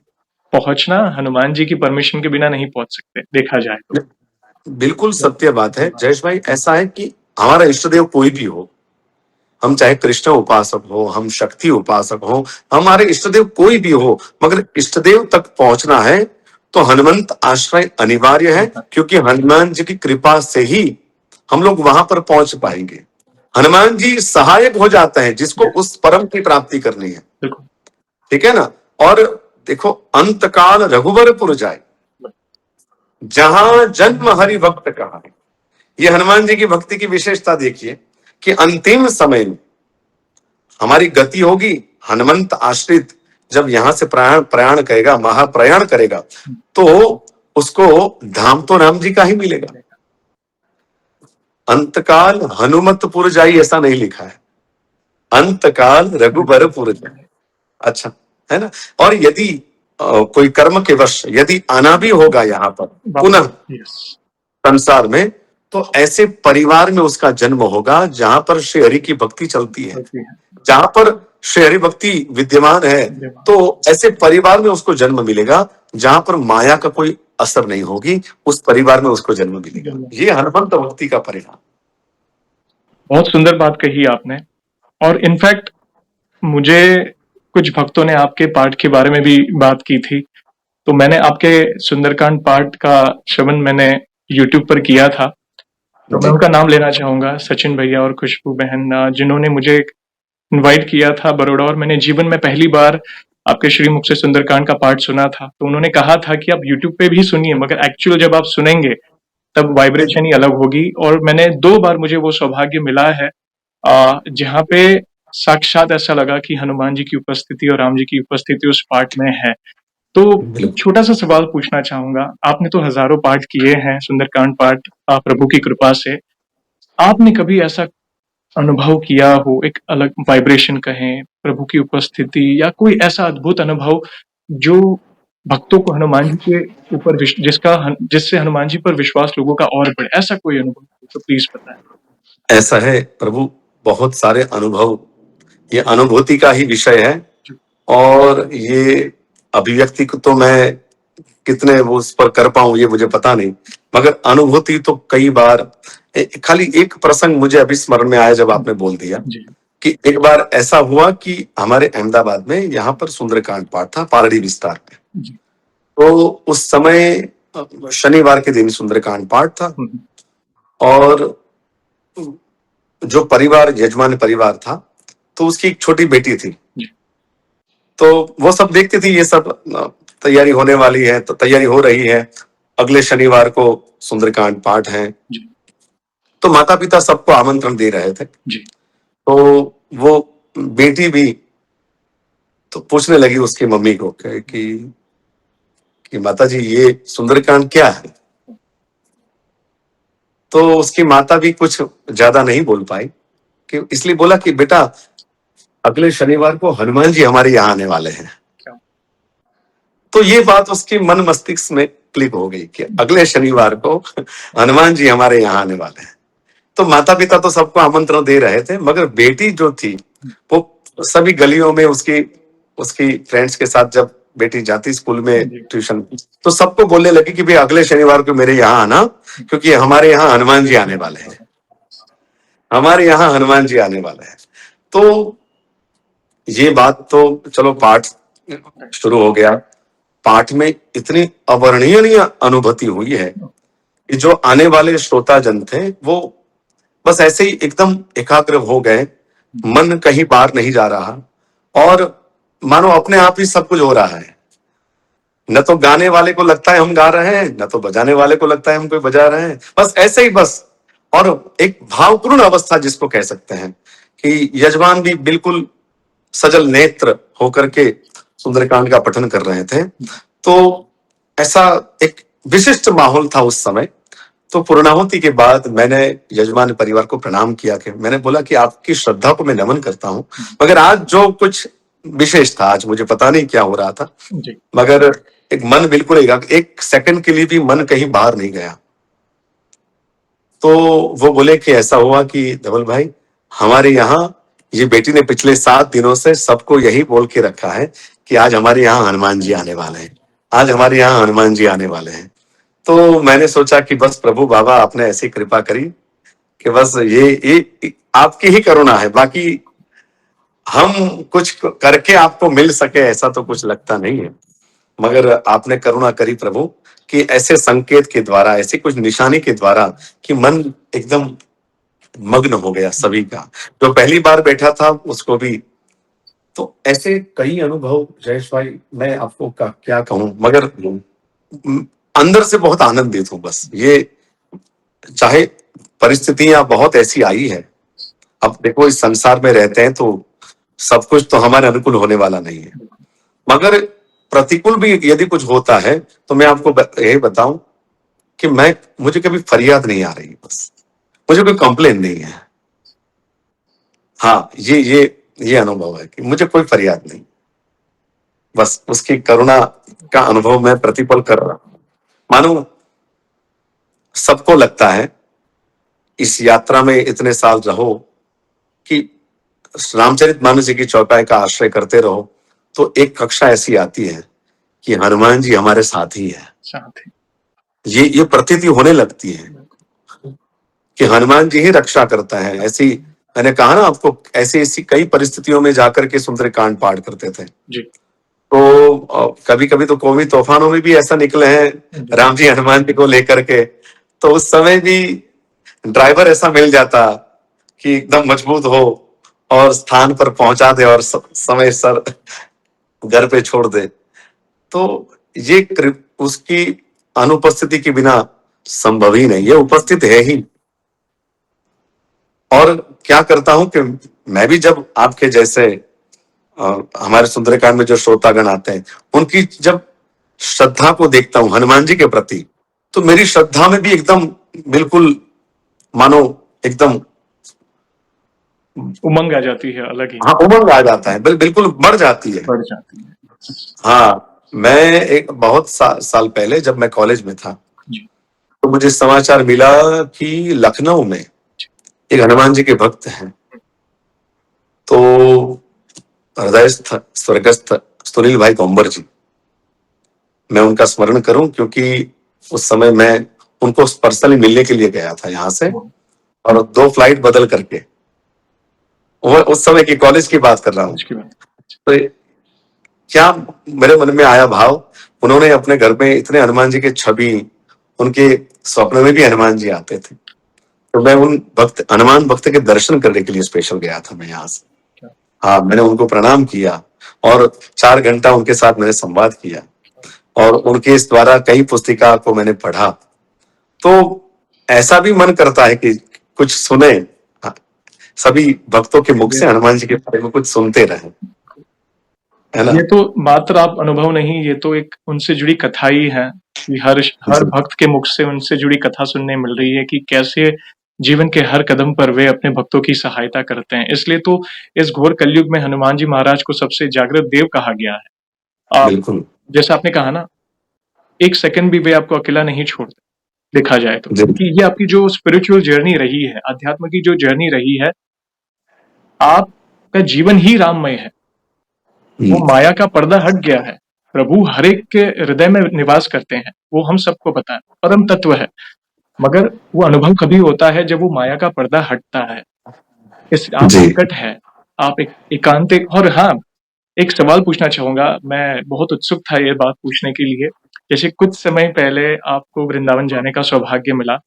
पहुँचना हनुमान जी की परमिशन के बिना नहीं पहुँच सकते, देखा जाए तो। बिल्कुल सत्य बात है जयेश भाई। ऐसा है कि हमारा इष्ट देव कोई भी हो, हम चाहे कृष्ण उपासक हो, हम शक्ति उपासक हो, हमारे इष्ट देव कोई भी हो, मगर इष्ट देव तक पहुंचना है तो हनुमंत आश्रय अनिवार्य है, क्योंकि हनुमान जी की कृपा से ही हम लोग वहां पर पहुंच पाएंगे। हनुमान जी सहायक हो जाते हैं जिसको उस परम की प्राप्ति करनी है, बिल्कुल, ठीक है ना। और देखो, अंत काल रघुवरपुर जाए, जहां जन्म हरि भक्त कहा है। ये हनुमान जी की भक्ति की विशेषता देखिए कि अंतिम समय में हमारी गति होगी, हनुमंत आश्रित जब यहां से प्रयाण प्रयाण करेगा, महाप्रयाण करेगा, तो उसको धाम तो राम जी का ही मिलेगा। अंतकाल हनुमतपुर जाई ऐसा नहीं लिखा है, अंतकाल रघुबरपुर जाई। अच्छा, है ना। और यदि कोई कर्म के वश यदि आना भी होगा यहाँ पर पुनः यस, संसार में, तो ऐसे परिवार में उसका जन्म होगा जहां पर श्री हरि की भक्ति चलती है, होती है, जहां पर श्री हरि भक्ति विद्यमान है। धन्यवाद। तो ऐसे परिवार में उसको जन्म मिलेगा जहां पर माया का कोई असर नहीं होगी, उस परिवार में उसको जन्म मिलेगा। धन्यवाद। ये हनुमंत भक्ति का परिणाम। बहुत सुंदर बात कही आपने और इनफैक्ट मुझे कुछ भक्तों ने आपके पाठ के बारे में भी बात की थी, तो मैंने आपके सुंदरकांड पाठ का श्रवण मैंने यूट्यूब पर किया था, तो मैं जी, उनका नाम लेना चाहूँगा, सचिन भैया और खुशबू बहन जिन्होंने मुझे इनवाइट किया था बड़ौदा और मैंने जीवन में पहली बार आपके श्रीमुख से सुंदरकांड का पाठ सुना था। तो उन्होंने कहा था कि आप यूट्यूब पे भी सुनिए मगर एक्चुअल जब आप सुनेंगे तब वाइब्रेशन ही अलग होगी और मैंने 2 बार मुझे वो सौभाग्य मिला है जहाँ पे साक्षात ऐसा लगा कि हनुमान जी की उपस्थिति और राम जी की उपस्थिति उस पाठ में है। तो एक बिल्कुल। छोटा-सा सवाल पूछना चाहूँगा, आपने तो हज़ारों पाठ किए हैं, सुंदरकांड पाठ प्रभु की कृपा से। आपने कभी ऐसा अनुभव किया हो, एक अलग वाइब्रेशन कहें, प्रभु की उपस्थिति या कोई ऐसा अद्भुत अनुभव जो भक्तों को हनुमान जी के ऊपर जिससे हनुमान जी पर विश्वास लोगों का और बढ़े, ऐसा कोई अनुभव हो तो प्लीज़ बताएँ? ऐसा है प्रभु, बहुत सारे अनुभव, ये अनुभूति का ही विषय है। जी, और ये अभिव्यक्ति को तो मैं कितने वो उस पर कर पाऊं ये मुझे पता नहीं, मगर अनुभूति तो कई बार। खाली एक प्रसंग मुझे अभी स्मरण में आया जब आपने बोल दिया, जी, कि एक बार ऐसा हुआ कि हमारे अहमदाबाद में यहाँ पर सुंदरकांड पाठ था पारड़ी विस्तार में। जी। तो उस समय शनिवार के दिन सुंदरकांड पाठ था, हुँ, हुँ। और जो परिवार, यजमान परिवार था, तो उसकी एक छोटी बेटी थी। जी, तो वो सब देखती थी, ये सब तैयारी होने वाली है, तो तैयारी हो रही है, अगले शनिवार को सुंदरकांड पाठ है। जी, तो माता पिता सबको आमंत्रण दे रहे थे। जी, तो वो बेटी भी तो पूछने लगी उसकी मम्मी को कि माता जी, ये सुंदरकांड क्या है। तो उसकी माता भी कुछ ज्यादा नहीं बोल पाई, कि इसलिए बोला कि बेटा अगले शनिवार को हनुमान जी हमारे यहाँ आने वाले हैं। तो ये बात उसकी मन मस्तिष्क में क्लिक हो गई कि अगले शनिवार को हनुमान जी हमारे यहाँ आने वाले हैं। तो माता पिता तो सबको आमंत्रण दे रहे थे, मगर बेटी जो थी वो सभी गलियों में उसकी उसकी फ्रेंड्स के साथ जब बेटी जाती स्कूल में ट्यूशन, तो सबको बोलने लगी कि भाई अगले शनिवार को मेरे यहाँ आना, क्योंकि हमारे यहाँ हनुमान जी आने वाले हैं, हमारे यहाँ हनुमान जी आने वाले हैं। तो ये बात तो चलो, पाठ शुरू हो गया। पाठ में इतनी अवर्णनीय अनुभूति हुई है कि जो आने वाले श्रोता जन थे वो बस ऐसे ही एकदम एकाग्र हो गए, मन कहीं बाहर नहीं जा रहा, और मानो अपने आप ही सब कुछ हो रहा है। न तो गाने वाले को लगता है हम गा रहे हैं, न तो बजाने वाले को लगता है हम कोई बजा रहे हैं, बस ऐसे ही बस। और एक भावपूर्ण अवस्था जिसको कह सकते हैं कि यजमान भी बिल्कुल सजल नेत्र होकर के सुंदरकांड का पठन कर रहे थे। तो ऐसा एक विशिष्ट माहौल था उस समय। तो पूर्णाहुति के बाद मैंने यजमान परिवार को प्रणाम किया, कि मैंने बोला कि आपकी श्रद्धा को मैं नमन करता हूं, मगर आज जो कुछ विशेष था, आज मुझे पता नहीं क्या हो रहा था, मगर एक मन बिल्कुल एक सेकंड के लिए भी मन कहीं बाहर नहीं गया। तो वो बोले कि ऐसा हुआ कि धवल भाई, हमारे यहाँ ये बेटी ने पिछले 7 दिनों से सबको यही बोल के रखा है कि आज हमारे यहाँ हनुमान जी आने वाले हैं, आज हमारे यहाँ हनुमान जी आने वाले हैं। तो मैंने सोचा कि बस प्रभु बाबा आपने ऐसी कृपा करी कि बस ये आपकी ही करुणा है, बाकी हम कुछ करके आपको मिल सके ऐसा तो कुछ लगता नहीं है, मगर आपने करुणा करी प्रभु कि ऐसे संकेत के द्वारा, ऐसी कुछ निशानी के द्वारा कि मन एकदम मग्न हो गया सभी का। जो पहली बार बैठा था उसको भी। तो ऐसे कई अनुभव जयेश भाई, मैं आपको क्या कहूं, मगर अंदर से बहुत आनंदित हूं। बस ये, चाहे परिस्थितियां बहुत ऐसी आई है, अब देखो इस संसार में रहते हैं तो सब कुछ तो हमारे अनुकूल होने वाला नहीं है, मगर प्रतिकूल भी यदि कुछ होता है तो मैं आपको यही बताऊं कि मुझे कभी फरियाद नहीं आ रही, बस मुझे कोई कंप्लेन नहीं है। हाँ, ये अनुभव है कि मुझे कोई फरियाद नहीं, बस उसकी करुणा का अनुभव मैं प्रतिपल कर रहा हूं। मानो सबको लगता है इस यात्रा में इतने साल रहो कि रामचरितमानस जी की चौपाई का आश्रय करते रहो, तो एक कक्षा ऐसी आती है कि हनुमान जी हमारे साथी है। ये प्रतीति होने लगती है कि हनुमान जी ही रक्षा करता है। ऐसी मैंने कहा ना आपको, ऐसी कई परिस्थितियों में जाकर के सुंदरकांड पाठ करते थे जी। तो कभी कभी तो कौमी तूफानों में भी ऐसा निकले हैं राम जी हनुमान जी को लेकर के, तो उस समय भी ड्राइवर ऐसा मिल जाता कि एकदम मजबूत हो और स्थान पर पहुंचा दे और समय सर घर पे छोड़ दे। तो ये उसकी अनुपस्थिति के बिना संभव ही नहीं, ये उपस्थित है ही। और क्या करता हूं कि मैं भी जब आपके जैसे हमारे सुंदरकांड में जो श्रोतागण आते हैं उनकी जब श्रद्धा को देखता हूं हनुमान जी के प्रति, तो मेरी श्रद्धा में भी एकदम बिल्कुल मानो एकदम उमंग आ जाती है, अलग ही। हाँ, उमंग आ जाता है, बिल्कुल बढ़ जाती है। हाँ, मैं एक बहुत साल पहले जब मैं कॉलेज में था तो मुझे समाचार मिला कि लखनऊ में एक हनुमान जी के भक्त हैं, तो हृदयस्थ स्वर्गस्थ सुनील भाई गौंबर जी, मैं उनका स्मरण करूं क्योंकि उस समय मैं उनको पर्सनली मिलने के लिए गया था यहाँ से, और 2 फ्लाइट बदल करके, वो उस समय की कॉलेज की बात कर रहा हूँ। तो क्या मेरे मन में आया भाव, उन्होंने अपने घर में इतने हनुमान जी के छवि, उनके स्वप्न में भी हनुमान जी आते थे, तो मैं उन हनुमान भक्त के दर्शन करने के लिए स्पेशल गया था मैं यहाँ से। हाँ, मैंने उनको प्रणाम किया और 4 घंटा उनके साथ मैंने संवाद किया, और उनके इस द्वारा कई पुस्तिका को मैंने पढ़ा। तो ऐसा भी मन करता है कि कुछ सुने, सभी भक्तों के मुख से हनुमान जी के बारे में कुछ सुनते रहे। है ना? ये तो मात्र आप अनुभव नहीं, ये तो एक उनसे जुड़ी कथा ही है कि हर जी, भक्त के मुख से उनसे जुड़ी कथा सुनने मिल रही है कि कैसे जीवन के हर कदम पर वे अपने भक्तों की सहायता करते हैं। इसलिए तो इस घोर कलयुग में हनुमान जी महाराज को सबसे जागृत देव कहा गया है। आप बिल्कुल। जैसा आपने कहा ना, 1 सेकंड भी वे आपको अकेला नहीं छोड़ते, देखा जाए तो। जी, क्योंकि ये आपकी जो स्पिरिचुअल जर्नी रही है, अध्यात्म की जो जर्नी रही है, आपका जीवन ही राममय है। वो हुँ, माया का पर्दा हट गया है। प्रभु हर एक के हृदय में निवास करते हैं, वो हम सबको पता है, परम तत्व है। मगर वो अनुभव कभी होता है जब वो माया का पर्दा हटता है। इस आप जी, निकट हैं, आप एक एकांतिक। और हाँ, एक सवाल पूछना चाहूँगा, मैं बहुत उत्सुक था ये बात पूछने के लिए। जैसे कुछ समय पहले आपको वृंदावन जाने का सौभाग्य मिला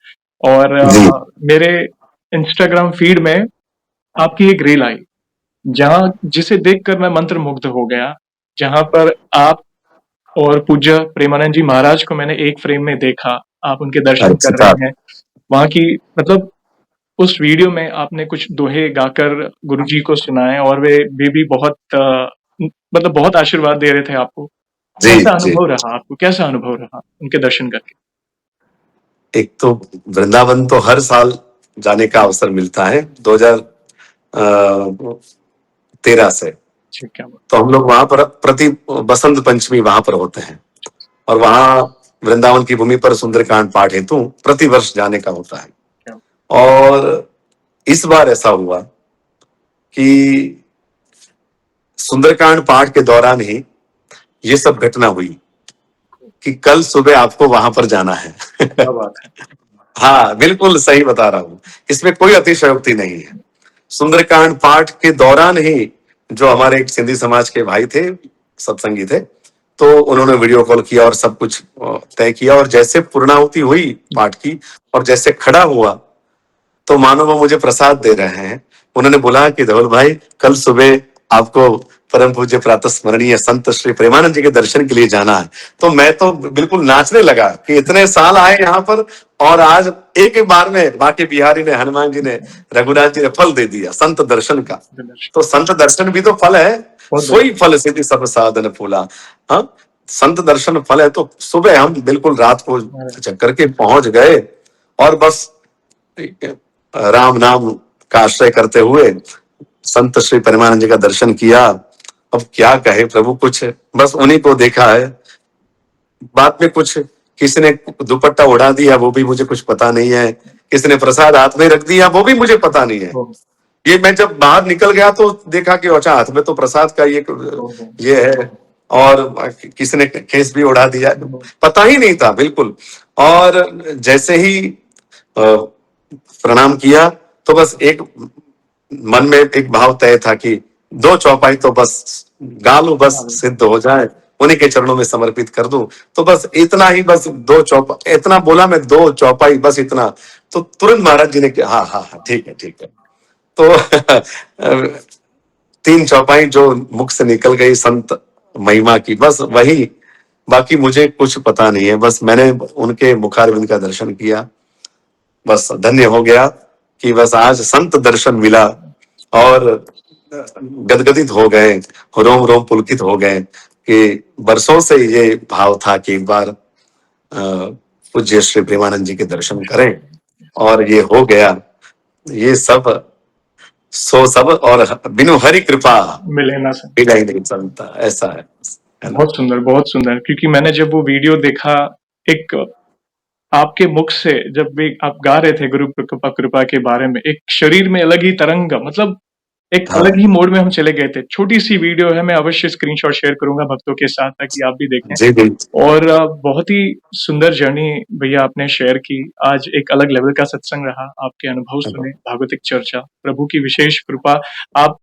और जी, मेरे इंस्टाग्राम फीड में आपकी एक रील आई, जहाँ जिसे देखकर मैं मंत्रमुग्ध हो गया, जहाँ पर आप और पूज्य प्रेमानंद जी महाराज को मैंने एक फ्रेम में देखा, आप उनके दर्शन कर अच्छा, रहे हैं। वहाँ की मतलब उस वीडियो में आपने कुछ दोहे गाकर गुरुजी को सुनाए और वे भी बहुत मतलब बहुत आशीर्वाद दे रहे थे आपको। जी, कैसा जी। अनुभव रहा आपको? कैसा अनुभव रहा उनके दर्शन करके? एक तो वृंदावन तो हर साल जाने का अवसर मिलता है, 2013 से। जी, क्या बात तो हम लोग वहाँ पर प्रति बसंत पंचमी वहाँ पर होते हैं और वहाँ वृंदावन की भूमि पर सुंदरकांड पाठ हेतु प्रति वर्ष जाने का होता है। क्या बात और इस बार ऐसा हुआ कि सुंदरकांड पाठ के दौरान ही ये सब घटना हुई कि कल सुबह आपको वहां पर जाना है। क्या बात है! हाँ, बिल्कुल सही बता रहा हूँ, इसमें कोई अतिशयोक्ति नहीं है। सुंदरकांड पाठ के दौरान ही जो हमारे एक सिंधी समाज के भाई थे, सत्संगी थे, तो उन्होंने वीडियो कॉल किया और सब कुछ तय किया। और जैसे पूर्णाहुति हुई पाठ की और जैसे खड़ा हुआ, तो मानो वो मुझे प्रसाद दे रहे हैं। उन्होंने बोला कि धवल भाई, कल सुबह आपको परम पूज्य प्रातः स्मरणीय संत श्री प्रेमानंद जी के दर्शन के लिए जाना है। तो मैं तो बिल्कुल नाचने लगा कि इतने साल आए यहाँ पर और आज एक ही बार में बाकी बिहारी ने, हनुमान जी ने, रघुनाथ जी ने फल दे दिया संत दर्शन का। दर्शन तो संत दर्शन भी तो फल है, बहुत सोई फल सिद्धि सब साधन फूला। हाँ, संत दर्शन फल है। तो सुबह हम बिल्कुल रात को बढ़िया। चक्कर के पहुंच गए और बस राम नाम का आश्रय करते हुए संत श्री परमानंद जी का दर्शन किया। अब क्या कहे प्रभु, कुछ बस उन्हीं को देखा है। बाद में कुछ किसी ने दुपट्टा उड़ा दिया, वो भी मुझे कुछ पता नहीं है। किसी ने प्रसाद हाथ में रख दिया, वो भी मुझे पता नहीं है। ओह, ये मैं जब बाहर निकल गया तो देखा कि अच्छा, हाथ में तो प्रसाद का ओह, ओह, ये है। और किसी ने केस भी उड़ा दिया, ओह, पता ही नहीं था बिल्कुल। और जैसे ही प्रणाम किया तो बस एक मन में एक भाव तय था कि दो चौपाई तो बस गा लूं, बस सिद्ध हो जाए, उन्हीं के चरणों में समर्पित कर दूं। तो बस इतना ही, बस दो चौपाई इतना बोला मैं, दो चौपाई बस इतना। तो तुरंत महाराज जी ने कहा हाँ हाँ हाँ, ठीक है ठीक है। तो तीन चौपाई जो मुख से निकल गई संत महिमा की, बस वही। बाकी मुझे कुछ पता नहीं है, बस मैंने उनके मुखारविंद का दर्शन किया, बस धन्य हो गया कि बस आज संत दर्शन मिला। और गदगदित हो गए, रोम रोम पुलकित हो गए कि बरसों से ये भाव था कि एक बार पूज्य श्री प्रेमानंद जी के दर्शन करें, और ये हो गया। ये सब सो सब, और बिनु हरि कृपा मिले ना सर। मिला ही नहीं चलता, ऐसा है ना? बहुत सुंदर, बहुत सुंदर। क्योंकि मैंने जब वो वीडियो देखा, एक आपके मुख से जब भी आप गा रहे थे गुरु कृपा कृपा के बारे में, एक शरीर में अलग ही तरंग, मतलब एक अलग हाँ, ही मोड में हम चले गए थे। छोटी-सी वीडियो है, मैं अवश्य स्क्रीनशॉट शेयर करूँगा भक्तों के साथ ताकि आप भी देखें। जी बिल्कुल। और बहुत ही सुंदर जर्नी भैया आपने शेयर की। आज एक अलग लेवल का सत्संग रहा, आपके अनुभव सुने, भागवतिक चर्चा, प्रभु की विशेष कृपा। आप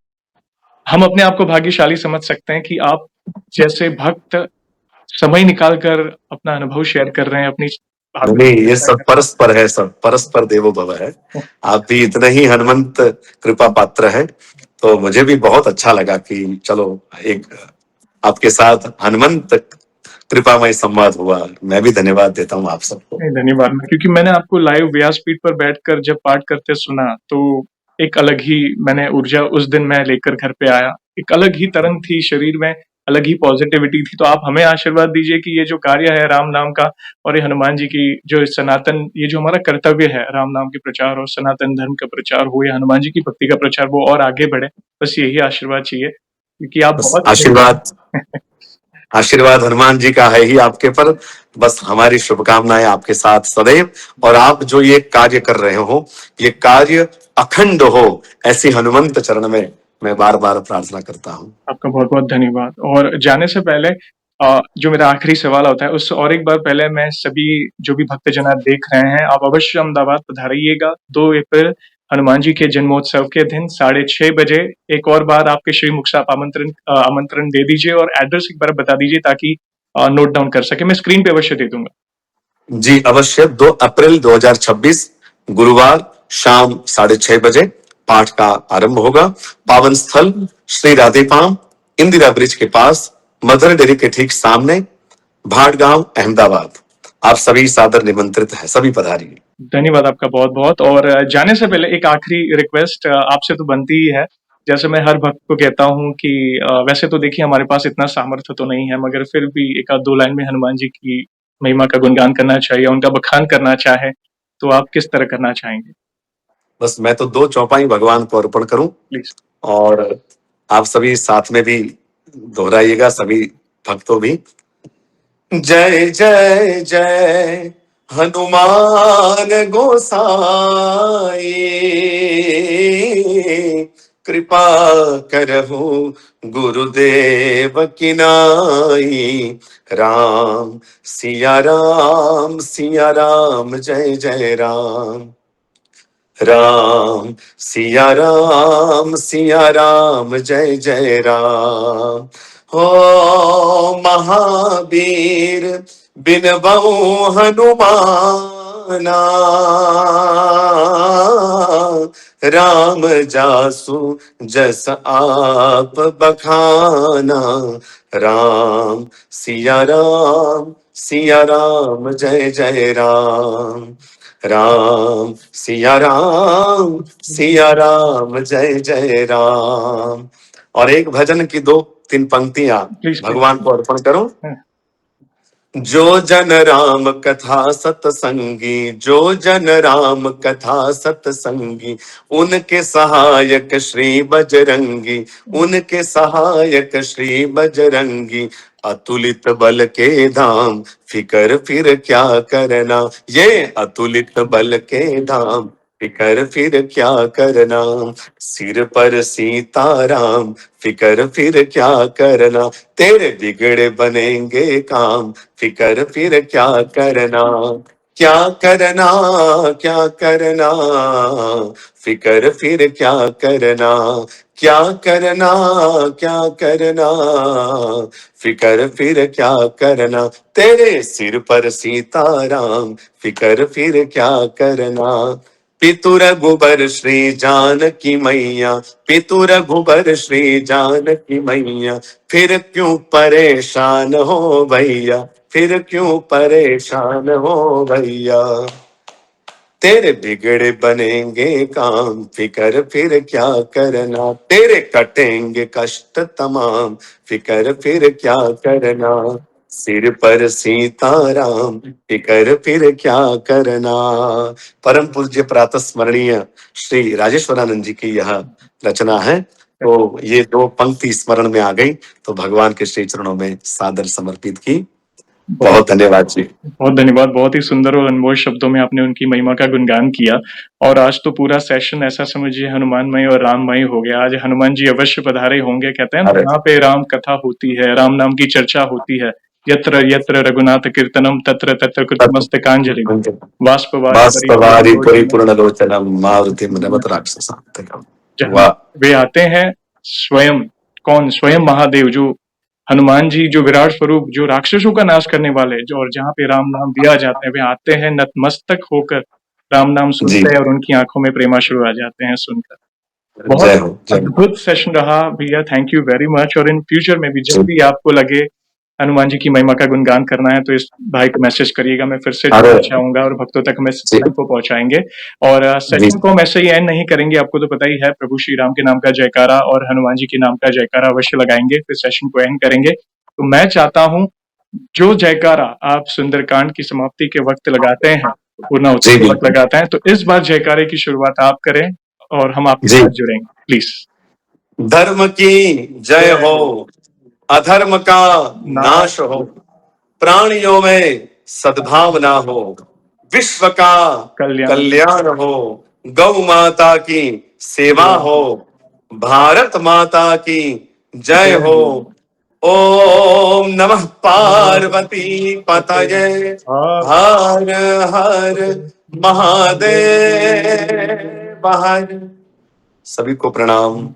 हम अपने आप को भाग्यशाली समझ सकते हैं कि आप जैसे भक्त समय निकाल कर अपना अनुभव शेयर कर रहे हैं, अपनी भागवतिक नहीं, ये चर्चा सब कर परस्पर है, सब परस्पर देवो भव है। रहे हैं। आप भी इतने ही हनुमंत कृपा पात्र है। तो मुझे भी बहुत अच्छा लगा कि चलो, एक आपके साथ हनुमंत कृपामय संवाद हुआ। मैं भी धन्यवाद देता हूँ आप सबको। नहीं, धन्यवाद। क्योंकि मैंने आपको लाइव व्यासपीठ पर बैठकर जब पाठ करते सुना, तो एक अलग ही मैंने ऊर्जा उस दिन मैं लेकर घर पे आया। एक अलग ही तरंग थी शरीर में, अलग ही पॉजिटिविटी थी। तो आप हमें आशीर्वाद दीजिए कि ये जो कार्य है राम नाम का और ये हनुमान जी की जो सनातन, ये जो हमारा कर्तव्य है राम नाम के प्रचार और सनातन धर्म का प्रचार हो या हनुमान जी की भक्ति का प्रचार, वो और आगे बढ़े। बस यही आशीर्वाद चाहिए, क्योंकि आप बस बहुत आशीर्वाद, आशीर्वाद हनुमान जी का है ही आपके पर। बस हमारी शुभकामनाएं आपके साथ सदैव। और आप जो ये कार्य कर रहे हो, ये कार्य अखंड हो, ऐसी हनुमंत चरण में मैं बार बार प्रार्थना करता हूँ। आपका बहुत बहुत धन्यवाद। और जाने से पहले जो मेरा आखिरी सवाल होता है, उस और एक बार पहले मैं सभी जो भी भक्तजन आप देख रहे हैं, आप अवश्य अहमदाबाद पधारिएगा 2 अप्रैल हनुमान जी के जन्मोत्सव के दिन 6:30 बजे। एक और बार आपके श्रीमुख से आप आमंत्रण दे दीजिए और एड्रेस एक बार बता दीजिए ताकि नोट डाउन कर सके। मैं स्क्रीन पे अवश्य दे दूंगा। जी अवश्य। 2 अप्रैल 2026 गुरुवार शाम 6:30 बजे पाठ का आरंभ होगा। पावन स्थल श्री राधेपाम इंदिरा ब्रिज के पास, मदर डेयरी के ठीक सामने, भाटगांव, अहमदाबाद। आप सभी सादर निमंत्रित हैं, सभी पधारिए। धन्यवाद आपका बहुत-बहुत। और जाने से पहले एक आखिरी रिक्वेस्ट आपसे तो बनती ही है। जैसे मैं हर भक्त को कहता हूँ कि वैसे तो देखिए हमारे पास इतना सामर्थ्य तो नहीं है, मगर फिर भी 1 आध 2 लाइन में हनुमान जी की महिमा का गुणगान करना चाहिए, उनका बखान करना चाहे, तो आप किस तरह करना चाहेंगे? बस मैं तो 2 चौपाई भगवान को अर्पण करूं, प्लीज़। और आप सभी साथ में भी दोहराइएगा, सभी भक्तों भी। जय जय जय हनुमान गोसाई, कृपा करहु गुरुदेव की नाई। राम सिया राम जय जय राम। राम सिया राम जय जय राम। हो महावीर बिन बहु हनुमाना, राम जासु जस आप बखाना। राम सिया राम जय जय राम। राम सिया राम जय जय राम। और एक भजन की 2-3 पंक्तियां प्लीज़, प्लीज़। भगवान को अर्पण करो। हाँ, जो जन राम कथा सतसंगी, जो जन राम कथा सतसंगी, उनके सहायक श्री बजरंगी, उनके सहायक श्री बजरंगी। अतुलित बल के धाम फिकर फिर क्या करना, ये अतुलित बल के धाम फिकर फिर क्या करना। सिर पर सीताराम फिकर फिर क्या करना, तेरे बिगड़े बनेंगे काम फिकर फिर क्या करना। क्या करना, क्या करना, फिकर फिर क्या करना। क्या करना, क्या करना, फिकर फिर क्या करना। तेरे सिर पर सीताराम फिकर फिर क्या करना। पितु रघुबर श्री जानकी मैया, पितु रघुबर श्री जानकी मैया, फिर क्यों परेशान हो भैया, फिर क्यों परेशान हो भैया। तेरे बिगड़े बनेंगे काम फिकर फिर क्या करना, तेरे कटेंगे कष्ट तमाम फिकर फिर क्या करना। सिर पर सीताराम फिकर फिर क्या करना। परम पूज्य प्रातः स्मरणीय श्री राजेश्वरानंद जी की यह रचना है। तो ये 2 पंक्ति स्मरण में आ गई, तो भगवान के श्री चरणों में सादर समर्पित की। बहुत धन्यवाद जी। बहुत धन्यवाद। बहुत ही सुंदर और अनमोल शब्दों में आपने उनकी महिमा का गुणगान किया। और आज तो पूरा सेशन ऐसा समझिए हनुमानमय और राममय हो गया। आज हनुमान जी अवश्य पधारे होंगे। कहते हैं ना, अरे जहाँ पे राम कथा होती है, राम नाम की चर्चा होती है, यत्र यत्र रघुनाथ कीर्तनम तत्र तत्र कृतमस्तकांजलि। बाष्पवारि वास्तवारि परिपूर्ण परिपूर्ण लोचनम मारुतिम नमत राक्षसांतकम। जहाँ वाह। वे आते हैं स्वयं, कौन? स्वयं महादेव, जो हनुमान जी, जो विराट स्वरूप, जो राक्षसों का नाश करने वाले, जो और जहाँ पे राम नाम दिया जाता है, वे आते हैं नतमस्तक होकर, राम नाम जी सुनते हैं और उनकी आंखों में प्रेमाश्रु आ जाते हैं सुनकर। बहुत जय हो, जय हो। अद्भुत सेशन रहा भैया। Thank you very much. और इन फ्यूचर में भी जब जी। भी आपको लगे हनुमान जी की महिमा का गुणगान करना है तो इस भाई को मैसेज करिएगा, मैं फिर से अरे जोड़ना चाहूँगा और भक्तों तक हम इस जी लाइव को पहुँचाएँगे। और जी सेशन को हम ऐसे ही एंड नहीं करेंगे, आपको तो पता ही है, प्रभु श्री राम के नाम का जयकारा और हनुमान जी के नाम का जयकारा अवश्य लगाएँगे, फिर सेशन को एंड करेंगे। तो मैं चाहता हूँ, जो जयकारा आप सुंदरकांड की समाप्ति के वक़्त लगाते हैं, पूर्णाहुति जी के वक़्त बिल्कुल लगाते हैं, तो इस बार जयकारे की शुरुआत आप करें और हम आपके जी। साथ जुड़ेंगे। प्लीज़। धर्म की जय हो, अधर्म का नाश नाश हो, प्राणियों में सद्भावना हो, विश्व का कल्याण कल्याण हो, गौ माता की सेवा हो, भारत माता की जय जय हो। हो। ओम नमः पार्वती पतये, हाँ, हर हर महादेव हर। सभी को प्रणाम।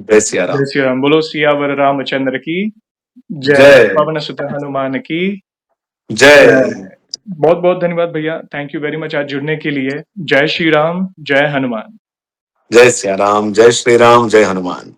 जय सिया जय राम। श्री राम। बोलो सियावर रामचंद्र की जय। जय पवन सुत हनुमान की जय। जय। बहुत-बहुत धन्यवाद भैया। थैंक यू वेरी मच आज जुड़ने के लिए। जय श्री राम, जय हनुमान। जय सिया राम, जय श्री राम, जय हनुमान।